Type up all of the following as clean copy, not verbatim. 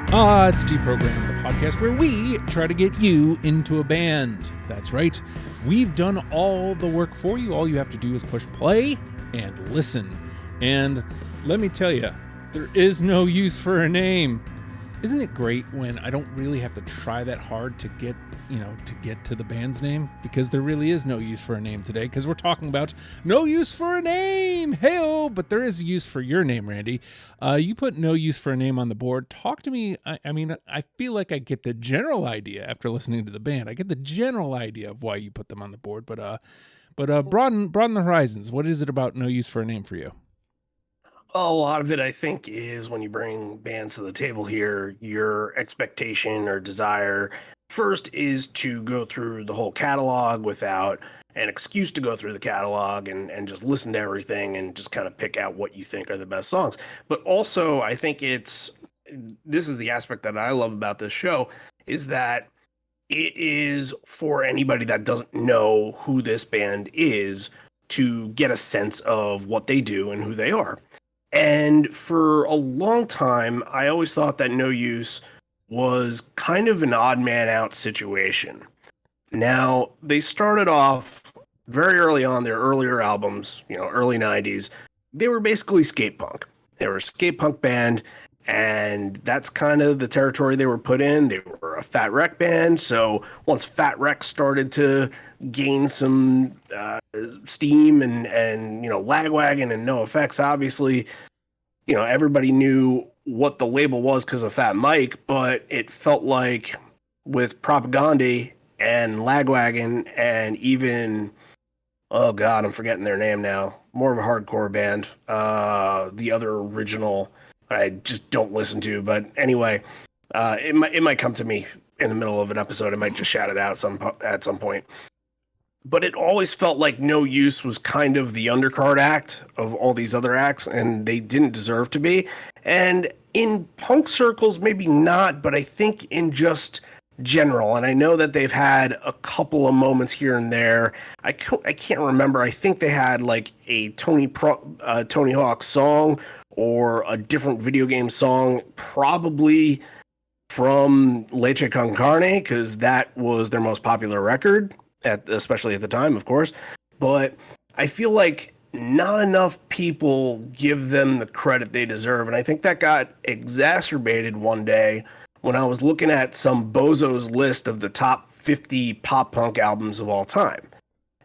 It's Deprogram, the podcast where we try to get you into a band. That's right. We've done all the work for you. All you have to do is push play and listen. And let me tell you, there is no use for a name. Isn't it great when I don't really have to try that hard to get to the band's name? Because there really is no use for a name today, because we're talking about no use for a name. Hey-oh, but there is a use for your name, Randy. You put no use for a name on the board. Talk to me. I feel like I get the general idea after listening to the band. I get the general idea of why you put them on the board, but broaden the horizons. What is it about no use for a name for you? A lot of it, I think, is when you bring bands to the table here, your expectation or desire first is to go through the whole catalog without an excuse to go through the catalog and just listen to everything and just kind of pick out what you think are the best songs. But also, I think this is the aspect that I love about this show, is that it is for anybody that doesn't know who this band is to get a sense of what they do and who they are. And for a long time, I always thought that No Use was kind of an odd man out situation. Now, they started off very early on, their earlier albums, early 90s. They were basically skate punk. They were a skate punk band, and that's kind of the territory they were put in. They were a Fat Wreck band, so once Fat Wreck started to gain some steam and Lagwagon and NoFX, obviously, everybody knew what the label was because of Fat Mike, but it felt like with Propagandhi and Lagwagon and even, oh God, I'm forgetting their name now, more of a hardcore band, the other original I just don't listen to, but anyway, it might come to me in the middle of an episode. I might just shout it out at some point. But it always felt like No Use was kind of the undercard act of all these other acts, and they didn't deserve to be. And in punk circles, maybe not, but I think in just general, and I know that they've had a couple of moments here and there. I can't remember. I think they had like a Tony Hawk song or a different video game song, probably from Leche Con Carne, because that was their most popular record, especially at the time, of course. But I feel like not enough people give them the credit they deserve, and I think that got exacerbated one day when I was looking at some bozo's list of the top 50 pop punk albums of all time.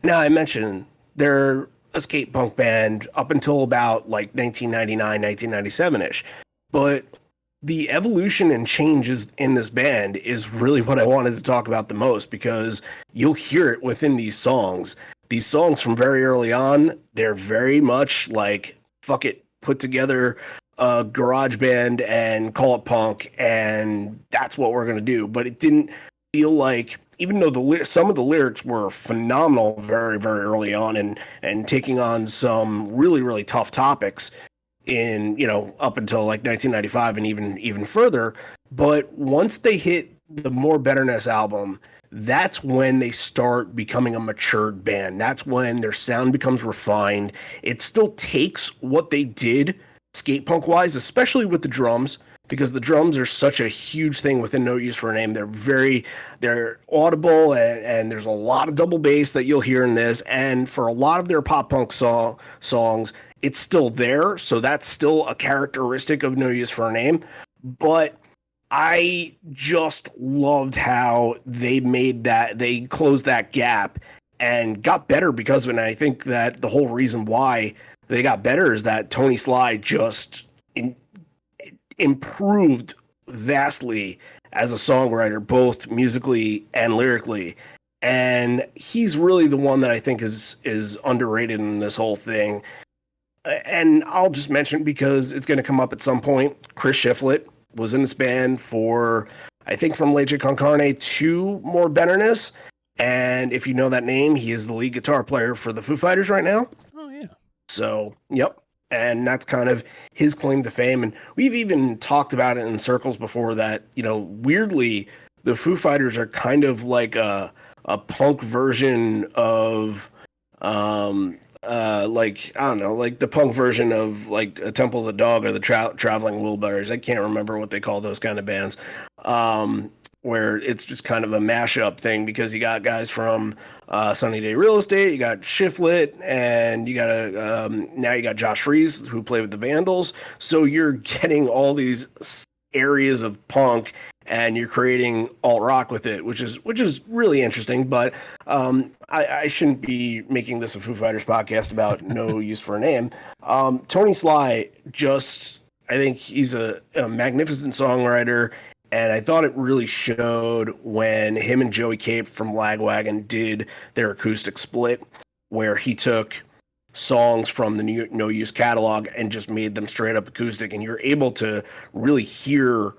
Now, I mentioned they're a skate punk band up until about like 1999, 1997-ish. But the evolution and changes in this band is really what I wanted to talk about the most, because you'll hear it within these songs. These songs from very early on, they're very much like, fuck it, put together a garage band and call it punk, and that's what we're going to do. But it didn't feel like, even though some of the lyrics were phenomenal very, very early on and taking on some really, really tough topics in, up until like 1995 and even further. But once they hit the More Betterness album, that's when they start becoming a matured band. That's when their sound becomes refined. It still takes what they did skate punk wise, especially with the drums, because the drums are such a huge thing within No Use for a Name. They're audible, and there's a lot of double bass that you'll hear in this. And for a lot of their pop punk songs, it's still there. So that's still a characteristic of No Use for a Name. But I just loved how they closed that gap and got better because of it. And I think that the whole reason why they got better is that Tony Sly just improved vastly as a songwriter, both musically and lyrically. And he's really the one that I think is underrated in this whole thing. And I'll just mention, because it's going to come up at some point, Chris Shiflett was in this band for, I think, from Leche Con Carne to More Betterness. And if you know that name, he is the lead guitar player for the Foo Fighters right now. Oh, yeah. So, yep. And that's kind of his claim to fame. And we've even talked about it in circles before that, weirdly, the Foo Fighters are kind of like a punk version of like I don't know, like the punk version of like a Temple of the Dog or the Traveling Wilburys. I can't remember what they call those kind of bands. Where it's just kind of a mashup thing because you got guys from Sunny Day Real Estate, you got Shiflet, and you got now you got Josh Freese who played with the Vandals. So you're getting all these areas of punk and you're creating alt rock with it, which is really interesting. But I shouldn't be making this a Foo Fighters podcast about No Use for a Name. Tony Sly I think he's a magnificent songwriter. And I thought it really showed when him and Joey Cape from Lagwagon did their acoustic split, where he took songs from the No Use catalog and just made them straight up acoustic. And you're able to really hear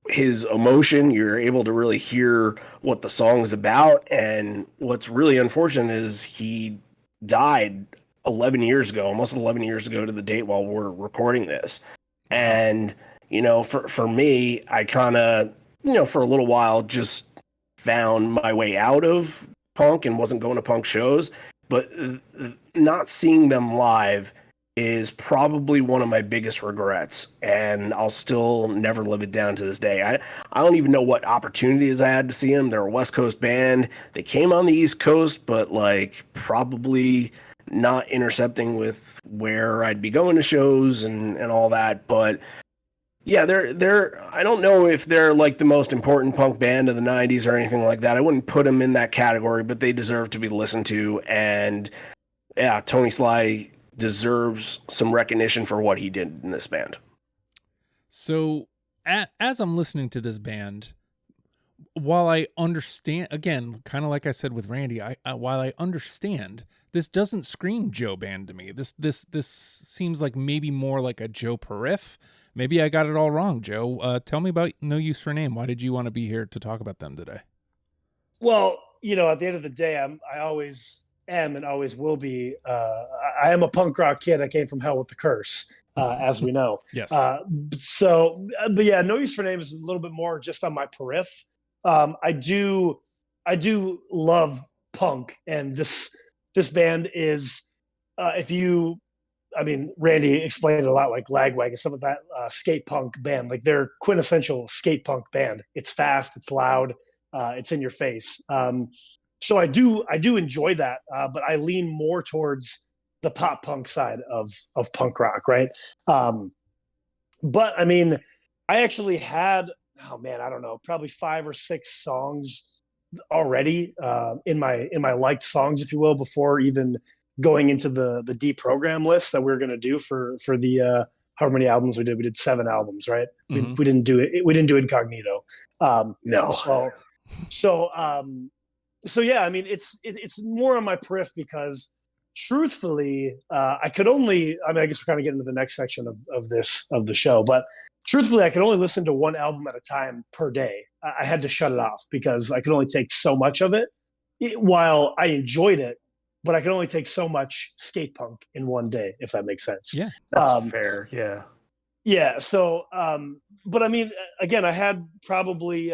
his emotion. You're able to really hear what the song's about. And what's really unfortunate is he died 11 years ago, almost 11 years ago to the date while we're recording this. And for me, I kind of, for a little while just found my way out of punk and wasn't going to punk shows, but not seeing them live is probably one of my biggest regrets, and I'll still never live it down to this day. I don't even know what opportunities I had to see them. They're a West Coast band. They came on the East Coast, but like probably not intercepting with where I'd be going to shows and all that. But yeah, they're I don't know if they're like the most important punk band of the 90s or anything like that. I wouldn't put them in that category, but they deserve to be listened to. And yeah, Tony Sly deserves some recognition for what he did in this band. So as I'm listening to this band, while I understand, again, kind of like I said with Randy, while I understand, this doesn't scream Joe band to me. This seems like maybe more like a Joe Perif. Maybe I got it all wrong, Joe. Tell me about No Use for a Name. Why did you want to be here to talk about them today? Well, at the end of the day, I always am and always will be. I am a punk rock kid. I came from hell with the curse, as we know. Yes. But yeah, No Use for a Name is a little bit more just on my periph. I do love punk, and this band is, Randy explained it a lot, like Lagwagon, some of that skate punk band. Like they're quintessential skate punk band. It's fast, it's loud, it's in your face. So I do enjoy that, but I lean more towards the pop punk side of punk rock, right? But I mean, I actually had, I don't know, probably 5 or 6 songs already in my liked songs, if you will, before even going into the deprogram list that we were going to do for the however many albums we did. We did 7 albums, right? Mm-hmm. We didn't do it. We didn't do Incognito. No. So yeah, I mean, it's more on my periph because truthfully, I could only, I guess we're kind of getting to the next section of the show, but truthfully, I could only listen to one album at a time per day. I had to shut it off because I could only take so much of it while I enjoyed it, but I could only take so much skate punk in one day, if that makes sense. Yeah, that's fair. Yeah. Yeah. So, but I mean, again, I had probably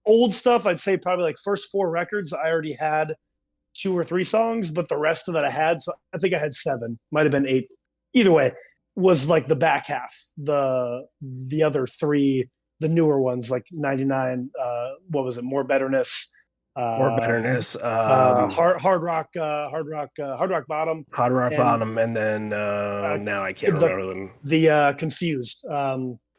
old stuff. I'd say probably like first 4 records, I already had 2 or 3 songs, but the rest of that I had, so I think I had 7, might have been 8. Either way, was like the back half. The other 3, the newer ones, like 99. What was it? More Betterness. Hard Rock Bottom. Hard Rock Bottom, and then now I can't remember them. The Confused.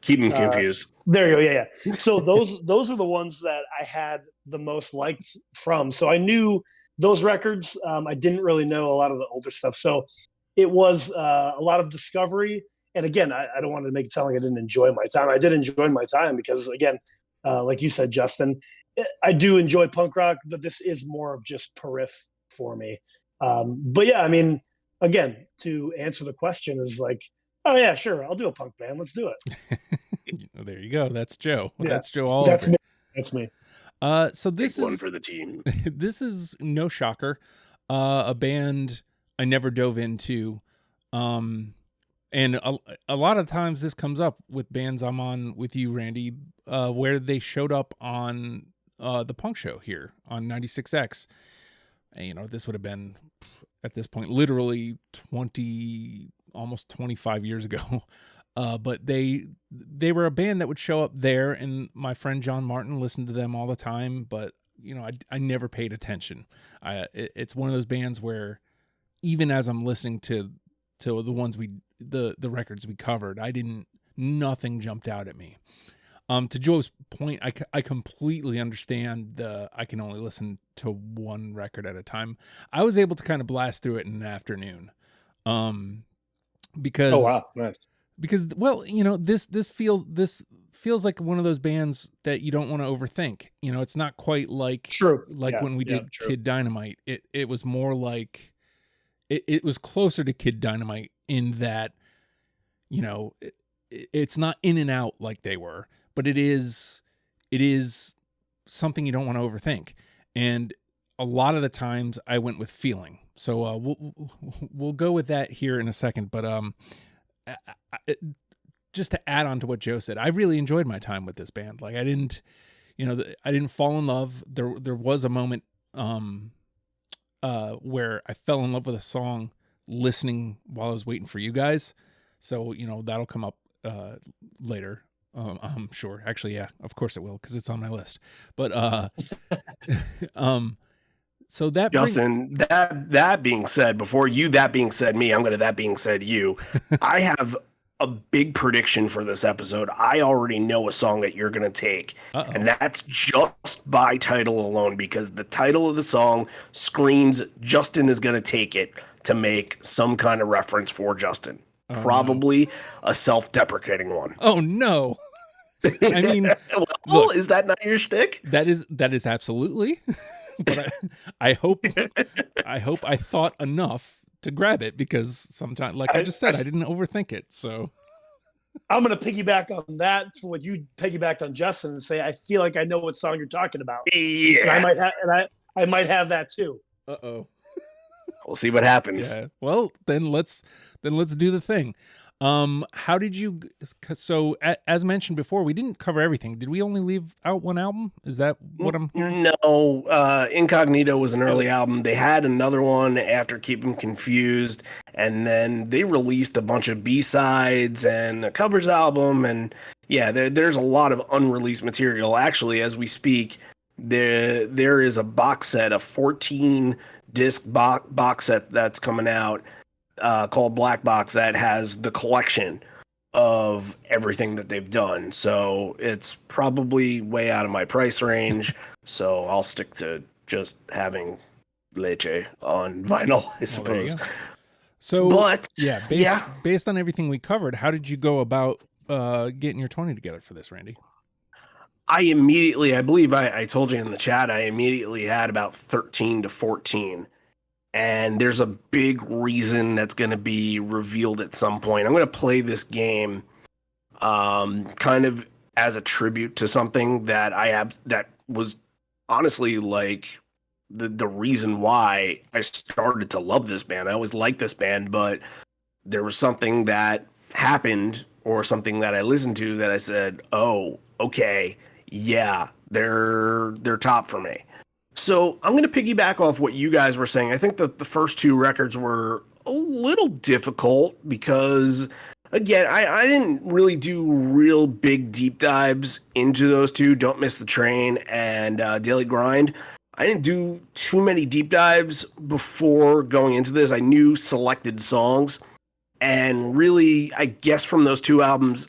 Keep them confused. There you go. Yeah. So those are the ones that I had the most liked from. So I knew those records. I didn't really know a lot of the older stuff. So it was a lot of discovery. And again, I don't want to make it sound like I didn't enjoy my time. I did enjoy my time because, again, like you said, Justin, I do enjoy punk rock, but this is more of just periph for me. But yeah, I mean, again, to answer the question is like, oh yeah, sure, I'll do a punk band. Let's do it. Well, there you go. That's Joe. Yeah. That's Joe Oliver. That's me. That's me. So this is one for the team. This is no shocker. A band I never dove into. And a lot of times this comes up with bands I'm on with you, Randy, where they showed up on the punk show here on 96X. And, this would have been at this point, literally almost 25 years ago. But they were a band that would show up there, and my friend John Martin listened to them all the time, but I never paid attention. It's one of those bands where even as I'm listening to the ones the records we covered, nothing jumped out at me. To Joe's point, I completely understand I can only listen to one record at a time. I was able to kind of blast through it in an afternoon. Because, oh wow, nice. Because, well, this feels like one of those bands that you don't want to overthink. It's not quite like when we did Kid Dynamite. It was more like it was closer to Kid Dynamite in that, it's not in and out like they were, but it is something you don't want to overthink. And a lot of the times I went with feeling. So we'll go with that here in a second. But just to add on to what Joe said, I really enjoyed my time with this band. Like I didn't fall in love. There was a moment where I fell in love with a song listening while I was waiting for you guys. So that'll come up later. I'm sure. Actually, yeah, of course it will, because it's on my list. But so that Justin, that being said, before you that being said me, I'm gonna that being said you. I have a big prediction for this episode. I already know a song that you're gonna take, and that's just by title alone, because the title of the song screams Justin is gonna take it to make some kind of reference for Justin. Probably a self-deprecating one. Oh no. I mean, look, is that not your shtick? That is absolutely. But I hope I thought enough to grab it, because sometimes, like I just said, I didn't overthink it. So I'm going to piggyback on that for what you piggybacked on Justin and say I feel like I know what song you're talking about. Yeah, and I might have that too. Uh-oh. We'll see what happens. Yeah. Well, then let's do the thing. How did you? So as mentioned before, we didn't cover everything. Did we only leave out one album? Is that what I'm hearing? No. Incognito was an early album. They had another one after Keep 'Em Confused, and then they released a bunch of B-sides and a covers album. And yeah, there's a lot of unreleased material. Actually, as we speak, there is a box set, a 14 disc box set that's coming out called Black Box, that has the collection of everything that they've done. So it's probably way out of my price range. So I'll stick to just having Leche on vinyl, I suppose. So, but based on everything we covered, how did you go about getting your 20 together for this, Randy? I believe I told you in the chat, I immediately had about 13 to 14. And there's a big reason that's going to be revealed at some point. I'm going to play this game kind of as a tribute to something that I have, that was honestly like the reason why I started to love this band. I always liked this band, but there was something that happened or something that I listened to that I said, oh, okay, yeah, they're top for me. So I'm going to piggyback off what you guys were saying. I think that the first two records were a little difficult because, again, I didn't really do real big deep dives into those two, Don't Miss the Train and Daily Grind. I didn't do too many deep dives before going into this. I knew selected songs. And really, I guess from those two albums,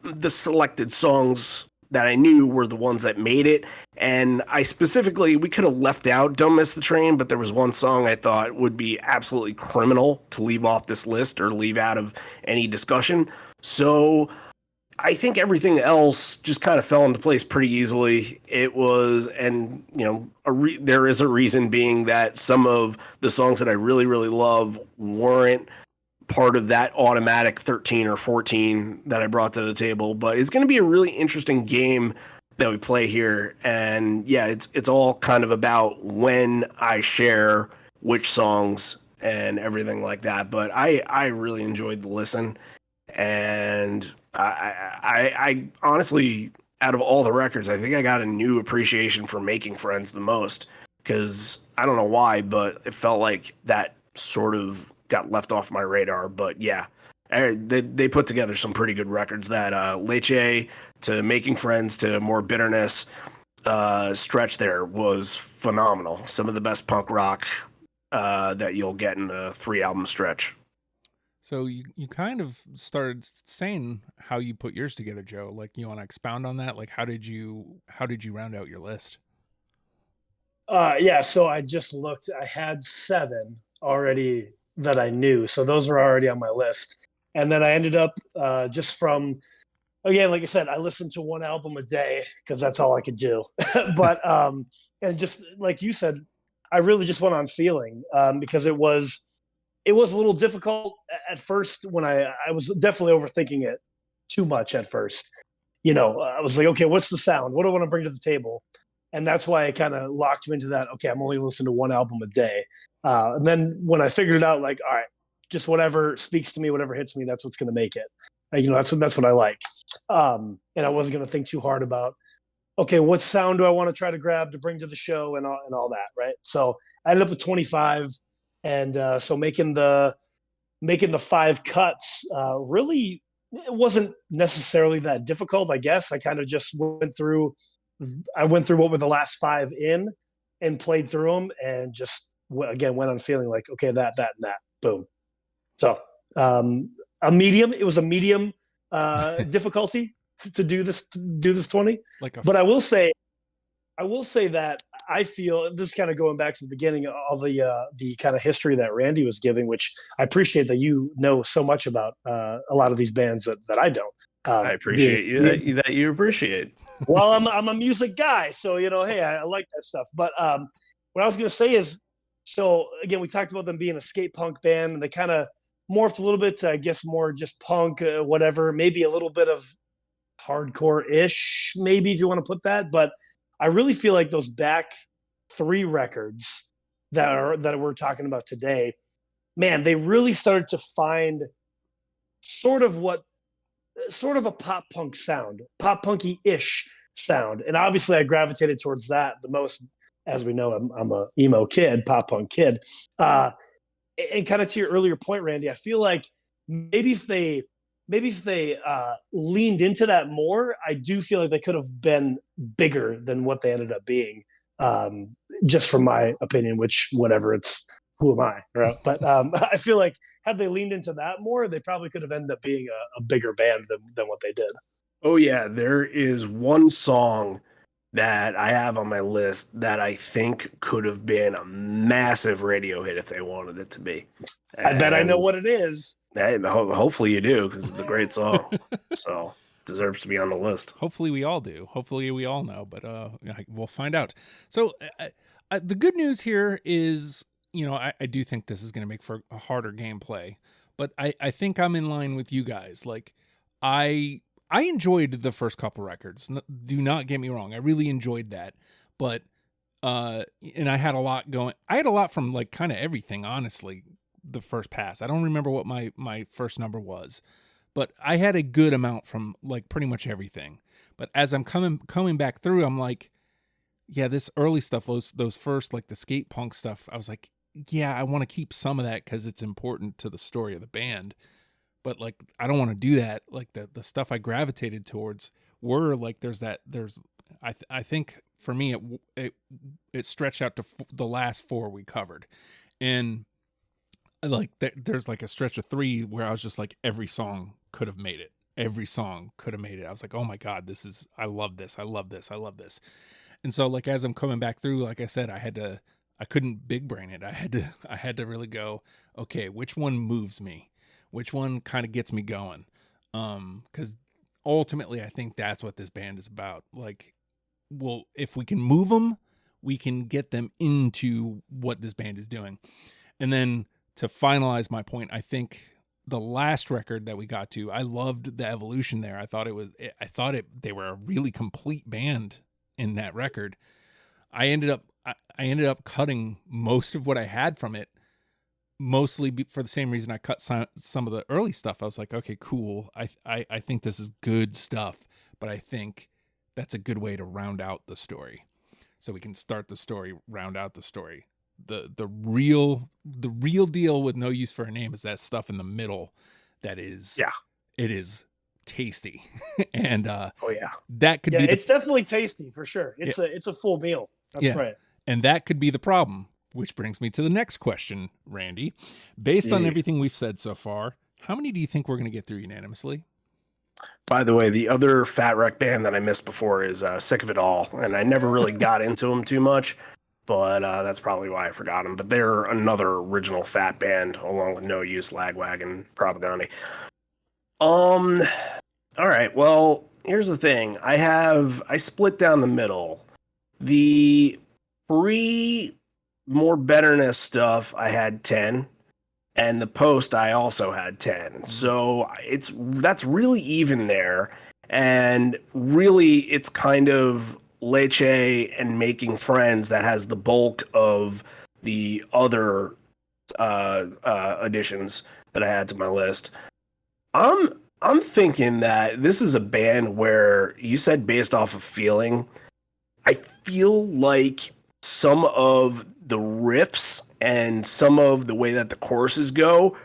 the selected songs that I knew were the ones that made it. And we could have left out Don't Miss the Train, but there was one song I thought would be absolutely criminal to leave off this list or leave out of any discussion. So I think everything else just kind of fell into place pretty easily. It was, and there is a reason being that some of the songs that I really, really love weren't part of that automatic 13 or 14 that I brought to the table. But it's going to be a really interesting game that we play here. And yeah, it's all kind of about when I share which songs and everything like that. But I really enjoyed the listen. And I honestly, out of all the records, I think I got a new appreciation for Making Friends the most, because I don't know why, but it felt like that sort of got left off my radar. But yeah, they put together some pretty good records. That Leche to Making Friends to More Bitterness stretch there was phenomenal. Some of the best punk rock that you'll get in a 3-album stretch. So you kind of started saying how you put yours together, Joe. Like, you want to expound on that? Like, how did you round out your list? Yeah, so I just looked. I had 7 already that I knew, so those were already on my list. And then I ended up just from, again, like I said, I listened to 1 album a day because that's all I could do. But and just like you said, I really just went on feeling because it was a little difficult at first when I was definitely overthinking it too much at first. I was like, okay, what's the sound? What do I want to bring to the table? And that's why I kind of locked me into that. Okay, I'm only listening to 1 album a day. And then when I figured it out, like, all right, just whatever speaks to me, whatever hits me, that's what's going to make it. That's what I like. And I wasn't going to think too hard about, okay, what sound do I want to try to grab to bring to the show and all that, right? So I ended up with 25, and so making the 5 cuts really, it wasn't necessarily that difficult. I guess I kind of just went through what were the last 5 in and played through them, and just again went on feeling like, okay, that and that, boom. So it was a medium difficulty to do this 20. But I will say that I feel, this is kind of going back to the beginning, all the kind of history that Randy was giving, which I appreciate that you know so much about a lot of these bands that I don't. I appreciate that you appreciate. Well, I'm a music guy, so hey, I like that stuff. But what I was going to say is, so again, we talked about them being a skate punk band, and they kind of morphed a little bit to, I guess, more just punk, whatever, maybe a little bit of hardcore-ish, maybe, if you want to put that. But I really feel like those back 3 records that we're talking about today, man, they really started to find sort of a pop punk sound, pop punky-ish sound. And obviously I gravitated towards that the most. As we know, I'm a emo kid, pop punk kid. And kind of to your earlier point, Randy, I feel like maybe if they leaned into that more, I do feel like they could have been bigger than what they ended up being. Just from my opinion, which whatever, it's who am I, right? But I feel like had they leaned into that more, they probably could have ended up being a bigger band than what they did. Oh yeah, there is one song that I have on my list that I think could have been a massive radio hit if they wanted it to be. I bet I know what it is. Hopefully you do, because it's a great song. So it deserves to be on the list. Hopefully we all do. Hopefully we all know, but we'll find out. So the good news here is, I do think this is going to make for a harder gameplay, but I think I'm in line with you guys. Like, I enjoyed the first couple records. Do not get me wrong. I really enjoyed that. But, and I had a lot going. I had a lot from like kind of everything, honestly, the first pass. I don't remember what my first number was, but I had a good amount from like pretty much everything. But as I'm coming back through, I'm like, yeah, this early stuff, those first, like the skate punk stuff, I was like, yeah, I want to keep some of that because it's important to the story of the band. But like, I don't want to do that. Like the stuff I gravitated towards were like, I think for me, it stretched out to the last 4 we covered. And like, there's like a stretch of 3 where I was just like, every song could have made it. Every song could have made it. I was like, oh my God, I love this. I love this. I love this. And so like, as I'm coming back through, like I said, I couldn't big brain it. I had to really go, okay, which one moves me? Which one kind of gets me going? Because ultimately, I think that's what this band is about. Like, well, if we can move them, we can get them into what this band is doing. And then to finalize my point, I think the last record that we got to, I loved the evolution there. They were a really complete band in that record. I ended up cutting most of what I had from it, mostly for the same reason I cut some of the early stuff. I was like, okay, cool. I think this is good stuff, but I think that's a good way to round out the story. So we can start the story, round out the story. the real deal with No Use for a Name is that stuff in the middle that is it is tasty. And Oh yeah. that could Yeah, be it's definitely tasty for sure. It's a full meal. That's right. And that could be the problem, which brings me to the next question, Randy. Based on everything we've said so far, how many do you think we're going to get through unanimously? By the way, the other Fat Wreck band that I missed before is Sick of It All, and I never really got into them too much, but that's probably why I forgot them. But they're another original Fat band, along with No Use, Lagwagon, Propaganda. All right. Well, here's the thing. I split down the middle. The more betterness stuff, I had 10. And the post I also had 10. So that's really even there. And really it's kind of Leche and Making Friends that has the bulk of the other additions that I had to my list. I'm thinking that this is a band where you said based off of feeling. I feel like some of the riffs and some of the way that the choruses go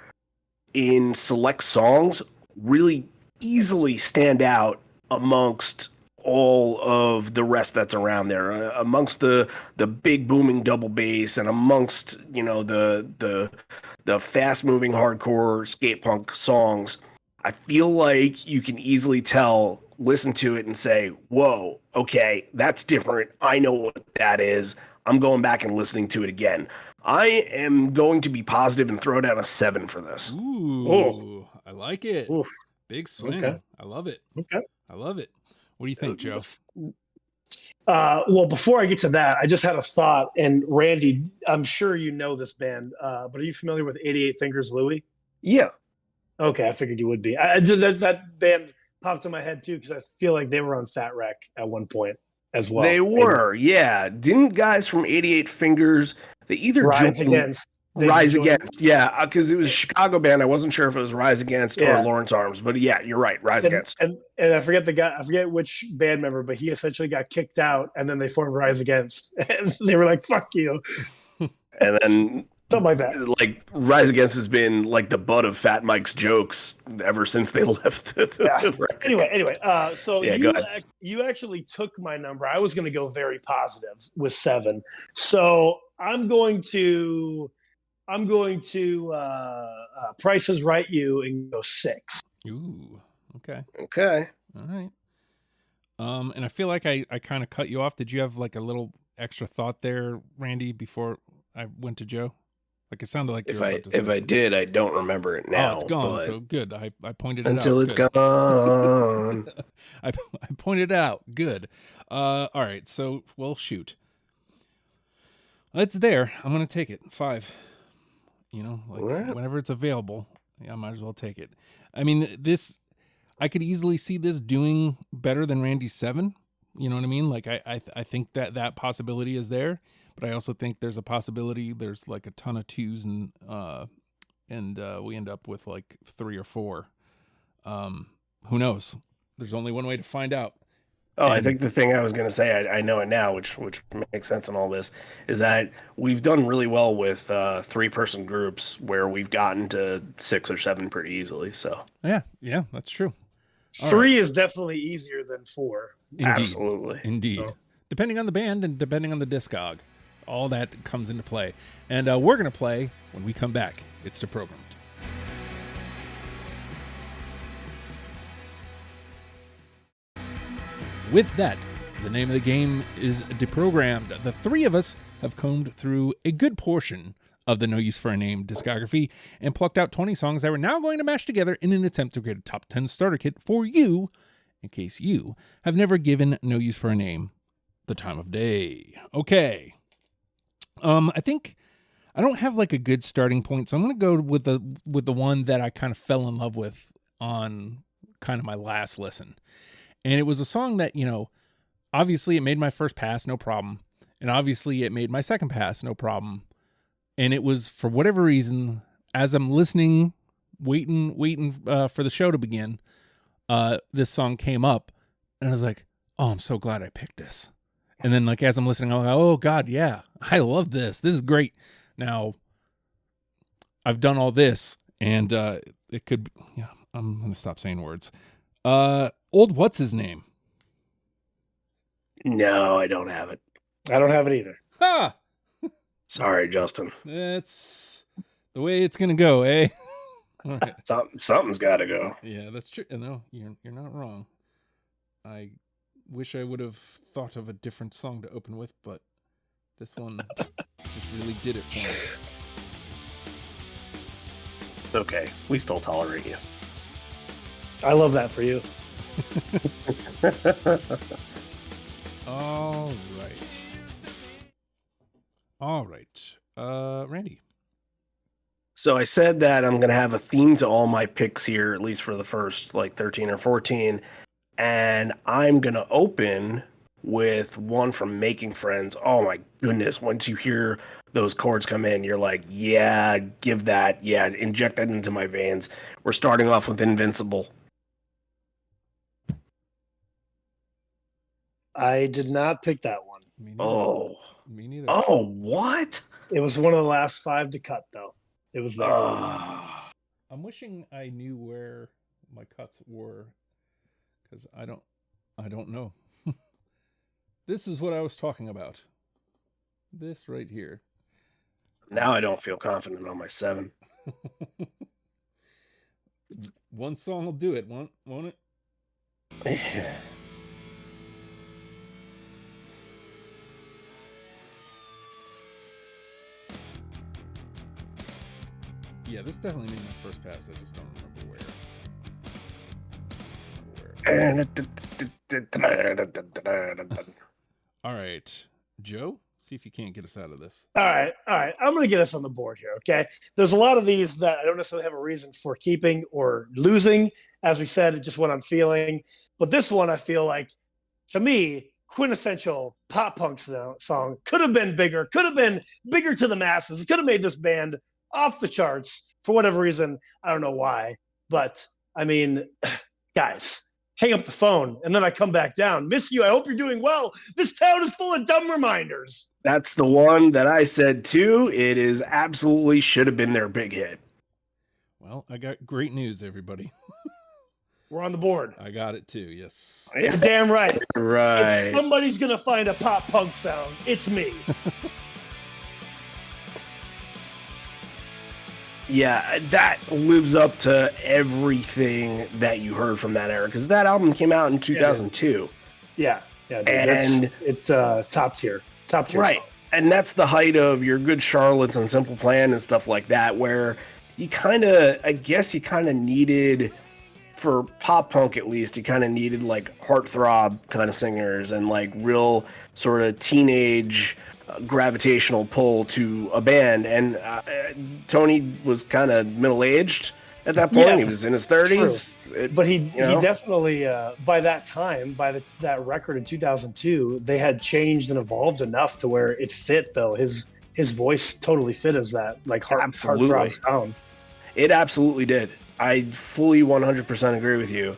in select songs really easily stand out amongst all of the rest that's around there, amongst the big booming double bass and amongst, you know, the fast moving hardcore skate punk songs. I feel like you can easily tell, listen to it and say, whoa, okay, that's different. I know what that is. I'm going back and listening to it again. I am going to be positive and throw down a 7 for this. Ooh, I like it. Oof. Big swing. Okay. I love it. Okay. I love it. What do you think, Joe? Well, before I get to that, I just had a thought. And Randy, I'm sure you know this band, but are you familiar with 88 Fingers Louie? Yeah. Okay, I figured you would be. That band popped in my head too because I feel like they were on Fat Wreck at one point as well. They were, yeah. Didn't guys from 88 Fingers, they either Rise joined Against. Rise Against, yeah, because it was a Chicago band. I wasn't sure if it was Rise Against or Lawrence Arms, but yeah, you're right, Rise Against. And I forget the guy, I forget which band member, but he essentially got kicked out, and then they formed Rise Against, and they were like, "Fuck you," and then something like that. Like Rise Against has been like the butt of Fat Mike's jokes ever since they left. Anyway, so yeah, you actually took my number. I was going to go very positive with 7, so I'm going to Price is Right you and go 6. Ooh, okay. All right. And I feel like I kind of cut you off. Did you have like a little extra thought there, Randy, before I went to Joe? Like it sounded like if I did, I don't remember it now. Oh, it's gone. So good. I pointed it until out. Until it's gone. I pointed it out. Good. All right. So shoot. It's there. I'm gonna take it. 5. You know, like whenever it's available, I might as well take it. I mean, I could easily see this doing better than Randy's 7. You know what I mean? Like I think that possibility is there, but I also think there's a possibility there's like a ton of 2s and we end up with like 3 or 4. Who knows? There's only one way to find out. Oh, I think the thing I was going to say, I know it now, which makes sense in all this, is that we've done really well with 3-person groups where we've gotten to 6 or 7 pretty easily. So yeah, that's true. 3 is definitely easier than 4. Indeed. Absolutely. Indeed. So. Depending on the band and depending on the discog, all that comes into play. And we're going to play when we come back. It's Deprogrammed. With that, the name of the game is Deprogrammed. The 3 of us have combed through a good portion of the No Use for a Name discography and plucked out 20 songs that we're now going to mash together in an attempt to create a top 10 starter kit for you, in case you have never given No Use for a Name the time of day. Okay. I think I don't have like a good starting point, so I'm going to go with the one that I kind of fell in love with on kind of my last listen. And it was a song that, you know, obviously it made my first pass, no problem. And obviously it made my second pass, no problem. And it was, for whatever reason, as I'm listening, waiting for the show to begin, this song came up. And I was like, oh, I'm so glad I picked this. And then like as I'm listening, I'm like, oh God, yeah, I love this. This is great. Now I've done all this, and it could be, yeah, I'm gonna stop saying words. Old what's his name? No, I don't have it. I don't have it either. Ha! Sorry, Justin. That's the way it's gonna go, eh? All right. Something's got to go. Yeah, that's true. No, you're not wrong. I wish I would have thought of a different song to open with, but this one just really did it for me. It's okay. We still tolerate you. I love that for you. All right. Randy. So I said that I'm going to have a theme to all my picks here, at least for the first like 13 or 14. And I'm going to open with one from Making Friends. Oh my goodness. Once you hear those chords come in, you're like, yeah, give that. Yeah, inject that into my veins. We're starting off with Invincible. I did not pick that one. Me neither. Oh. Me neither. Oh, what? It was one of the last 5 to cut, though. It was there. I'm wishing I knew where my cuts were, because I don't know. This is what I was talking about. This right here. Now I don't feel confident on my 7. One song will do it, won't it? Yeah, this definitely made my first pass. I just don't remember where. All right, Joe, see if you can't get us out of this. All right. I'm going to get us on the board here, okay? There's a lot of these that I don't necessarily have a reason for keeping or losing. As we said, it's just what I'm feeling. But this one, I feel like, to me, quintessential pop punk song. Could have been bigger to the masses. Could have made this band off the charts for whatever reason. I don't know why. But, I mean, guys, hang up the phone, and then I come back down. Miss you. I hope you're doing well. This town is full of dumb reminders. That's the one that I said too. It is absolutely should have been their big hit. Well, I got great news, everybody. We're on the board. I got it too, yes. You're damn right. Right. If somebody's going to find a pop punk sound, it's me. Yeah, that lives up to everything that you heard from that era, because that album came out in 2002. Yeah, dude, and it's top tier. Right. Song. And that's the height of your Good Charlottes and Simple Plan and stuff like that, where you kind of needed, for pop punk at least, you kind of needed like heartthrob kind of singers and like real sort of teenage gravitational pull to a band. And Tony was kind of middle-aged at that point. Yeah, he was in his 30s. But he definitely, by that time, that record in 2002, they had changed and evolved enough to where it fit, though. His voice totally fit as that like heartthrob sound. It absolutely did. I fully 100% agree with you.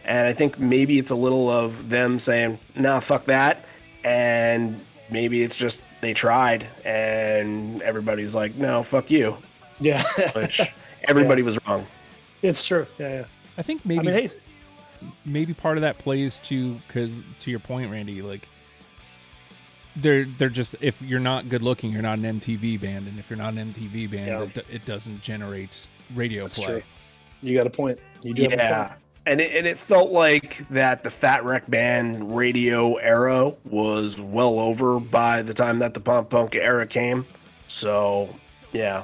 And I think maybe it's a little of them saying, nah, fuck that. And maybe it's just they tried and everybody's like, no, fuck you. Yeah. Which everybody was wrong. It's true. Yeah. I think maybe part of that plays too, because to your point, Randy, like they're just, if you're not good looking, you're not an MTV band, and if you're not an MTV band, it doesn't generate radio That's play. True. You got a point. You do have a point. And it felt like that the Fat Wreck Band radio era was well over by the time that the pop punk era came. So, yeah.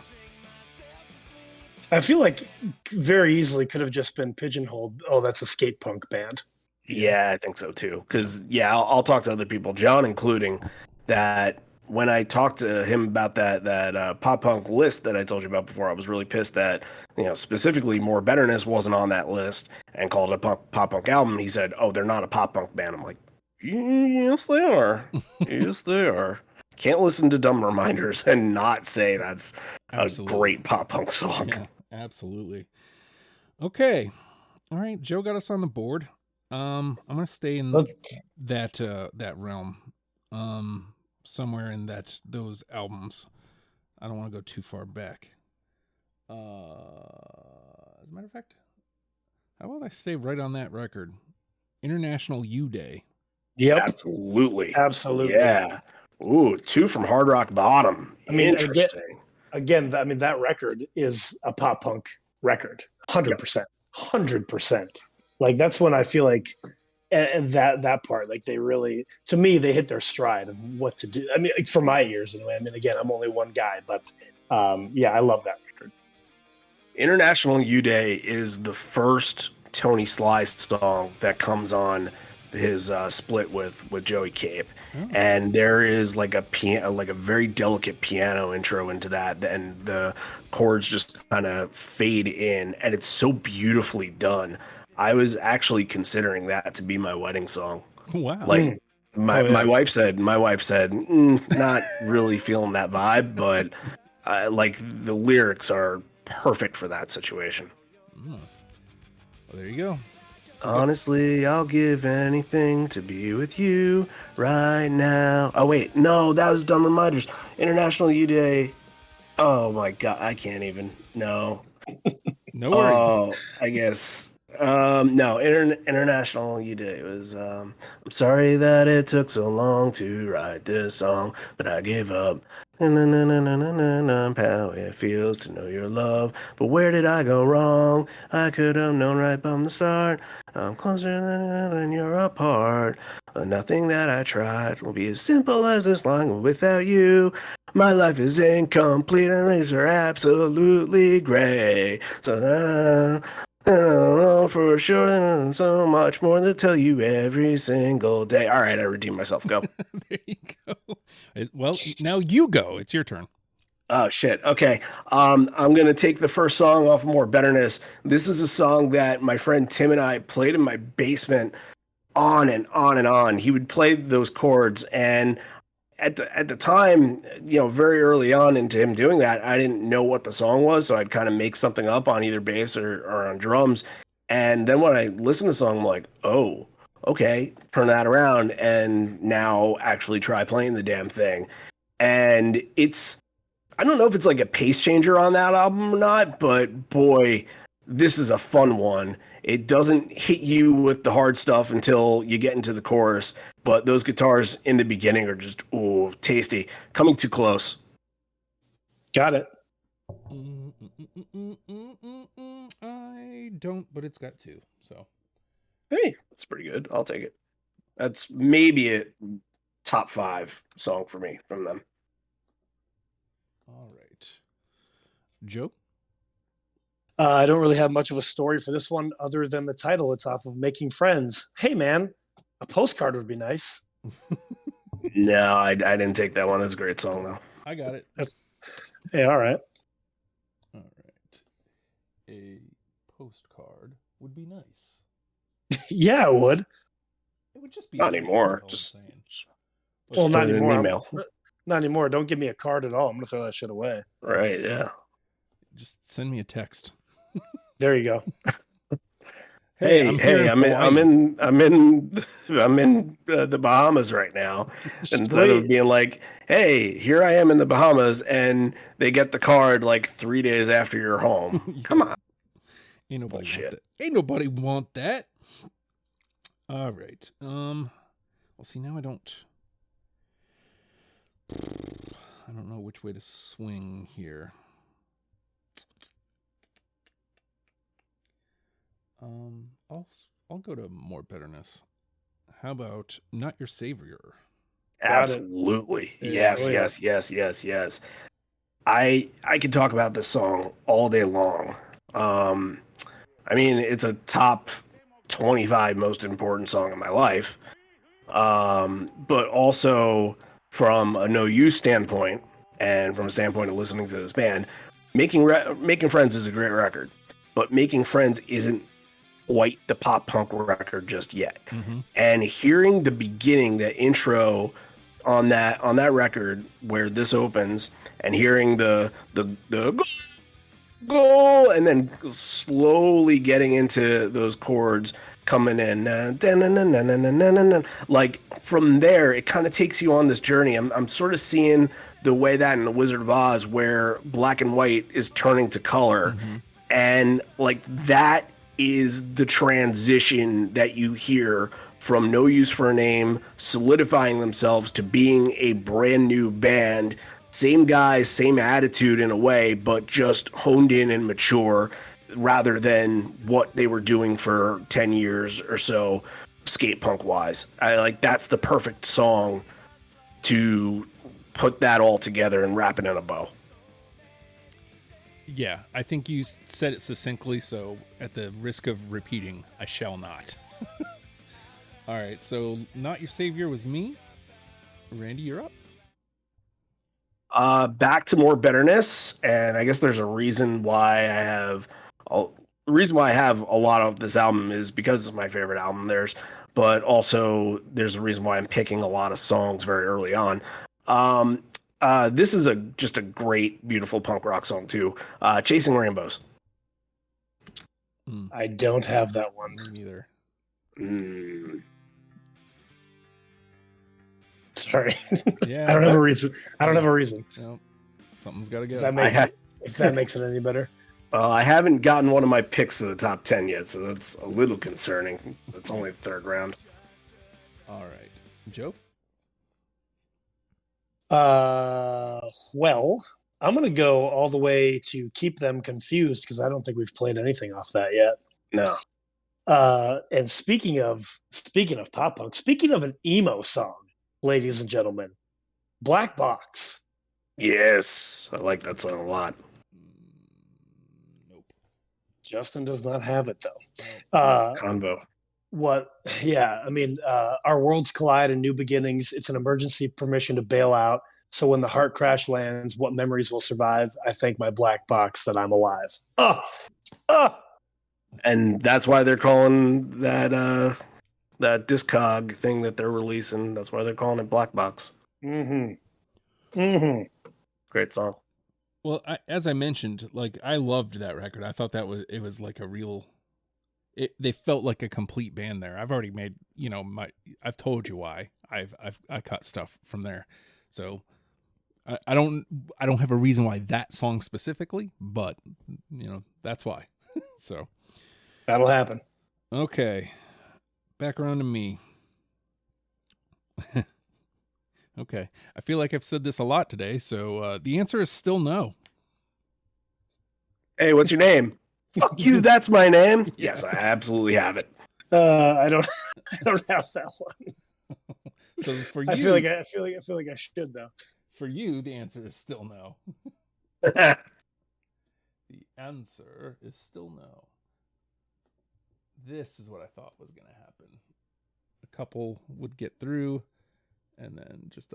I feel like very easily could have just been pigeonholed. Oh, that's a skate punk band. Yeah, I think so too. Because, I'll talk to other people, John including, that when I talked to him about that pop punk list that I told you about before, I was really pissed that, specifically More Betterness wasn't on that list and called it a pop punk album. He said, oh, they're not a pop punk band. I'm like, yes, they are. Yes, they are. Can't listen to Dumb Reminders and not say that's a great pop punk song. Yeah, absolutely. Okay. All right. Joe got us on the board. I'm going to stay in that realm. somewhere in those albums. I don't want to go too far back. As a matter of fact, how about I stay right on that record? International U Day. Yep. Absolutely. Absolutely. Yeah. Ooh, 2 from Hard Rock Bottom. I mean, interesting. Again, that record is a pop punk record. 100%. 100%. Like, that's when I feel like that part, like, they really, to me, they hit their stride of what to do. I mean, for my ears anyway. I mean, again, I'm only one guy, but yeah, I love that record. International U Day is the first Tony Sly song that comes on his split with Joey Cape. And there is like a very delicate piano intro into that, and the chords just kind of fade in, and it's so beautifully done. I was actually considering that to be my wedding song. Wow. Like my wife said, not really feeling that vibe, but like the lyrics are perfect for that situation. Well, there you go. Honestly, I'll give anything to be with you right now. Oh, wait. No, that was Dumb Reminders. International U Day. Oh, my God. I can't even. No. No worries. Oh, I guess. No, International U Day was, I'm sorry that it took so long to write this song, but I gave up. How it feels to know your love, but where did I go wrong? I could have known right from the start. I'm closer than you're apart. But nothing that I tried will be as simple as this line. Without you, my life is incomplete and rays are absolutely gray. So I don't know for sure, and so much more to tell you every single day. All right, I redeemed myself. Go. There you go. Well, now you go. It's your turn. Oh, shit. Okay. I'm going to take the first song off More Betterness. This is a song that my friend Tim and I played in my basement on and on and on. He would play those chords, and at the time, very early on into him doing that, I didn't know what the song was, so I'd kind of make something up on either bass or on drums. And then when I listened to the song, I'm like, oh, okay, turn that around and now actually try playing the damn thing. And I don't know if it's like a pace changer on that album or not, but boy, this is a fun one. It doesn't hit you with the hard stuff until you get into the chorus, but those guitars in the beginning are just, ooh, tasty. Coming Too Close. Got it. I don't, but it's got 2, so. Hey, that's pretty good. I'll take it. That's maybe a top 5 song for me from them. All right. Joe? I don't really have much of a story for this one other than the title. It's off of Making Friends. Hey, man, a postcard would be nice. No, I didn't take that one. That's a great song, though. I got it. Hey, all right. All right. A postcard would be nice. Yeah, it would. It would just be not anymore. Well, not anymore. Email. Not anymore. Don't give me a card at all. I'm gonna throw that shit away. Right? Yeah. Just send me a text. There you go. Hey, I'm in the Bahamas right now. Instead of being like, hey, here I am in the Bahamas, and they get the card like 3 days after you're home. Come on. Ain't nobody want that. All right. Well, see, now I don't know which way to swing here. I'll go to More Betterness. How about Not Your Savior? Absolutely. Yes. I could talk about this song all day long. I mean, it's a top 25 most important song in my life. But also from a no use standpoint and from a standpoint of listening to this band, Making Friends is a great record, but Making Friends isn't quite the pop punk record just yet. Mm-hmm. And hearing the beginning, the intro on that record where this opens, and hearing the go, and then slowly getting into those chords coming in. Like from there, it kind of takes you on this journey. I'm sort of seeing the way that in The Wizard of Oz, where black and white is turning to color, and like that is the transition that you hear from No Use for a Name solidifying themselves to being a brand new band. Same guys, same attitude in a way, but just honed in and mature rather than what they were doing for 10 years or so skate punk wise. I like that's the perfect song to put that all together and wrap it in a bow. Yeah, I think you said it succinctly, so at the risk of repeating, I shall not. All right, so Not Your Savior was me. Randy, you're up. Back to More Bitterness, and I guess there's a reason why the reason why I have a lot of this album is because it's my favorite album. But also there's a reason why I'm picking a lot of songs very early on. This is just a great, beautiful punk rock song too. Chasing Rainbows. I don't have that one. Me neither. Sorry. Yeah. I don't have a reason. Well, something's got to go. If that makes it any better. I haven't gotten one of my picks to the top 10 yet, so that's a little concerning. It's only the third round. All right. Joe? Well, I'm going to go all the way to Keep Them Confused because I don't think we've played anything off that yet. No. And speaking of pop punk, speaking of an emo song, ladies and gentlemen, Black Box. Yes, I like that song a lot. Nope. Justin does not have it though. Convo. Yeah, I mean, our worlds collide in new beginnings. It's an emergency permission to bail out. So when the heart crash lands, what memories will survive? I thank my black box that I'm alive. And that's why they're calling that Discog thing that they're releasing. That's why they're calling it Black Box. Great song. Well, as I mentioned, like I loved that record. I thought it was like a real. They felt like a complete band there. I've already made, I've told you why I cut stuff from there. So I don't have a reason why that song specifically, but that's why. So that'll happen. Okay. Back around to me. Okay. I feel like I've said this a lot today. So the answer is still no. Hey, what's your name? Fuck you, that's my name. Yes, I absolutely have it. I don't have that one. So for you, I feel like I should though. For you, the answer is still no. The answer is still no. This is what I thought was going to happen. A couple would get through, and then just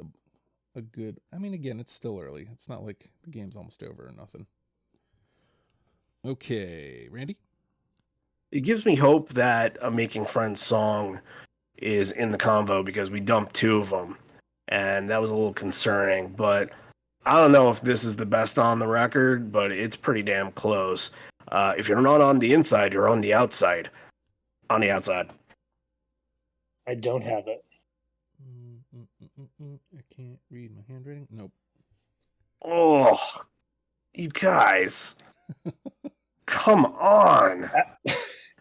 a good. I mean, again, it's still early. It's not like the game's almost over or nothing. Okay, Randy? It gives me hope that a Making Friends song is in the convo because we dumped two of them, and that was a little concerning. But I don't know if this is the best on the record, but it's pretty damn close. If you're not on the inside, you're on the outside. On the outside. I don't have it. I can't read my handwriting. Nope. Oh, you guys. Come on.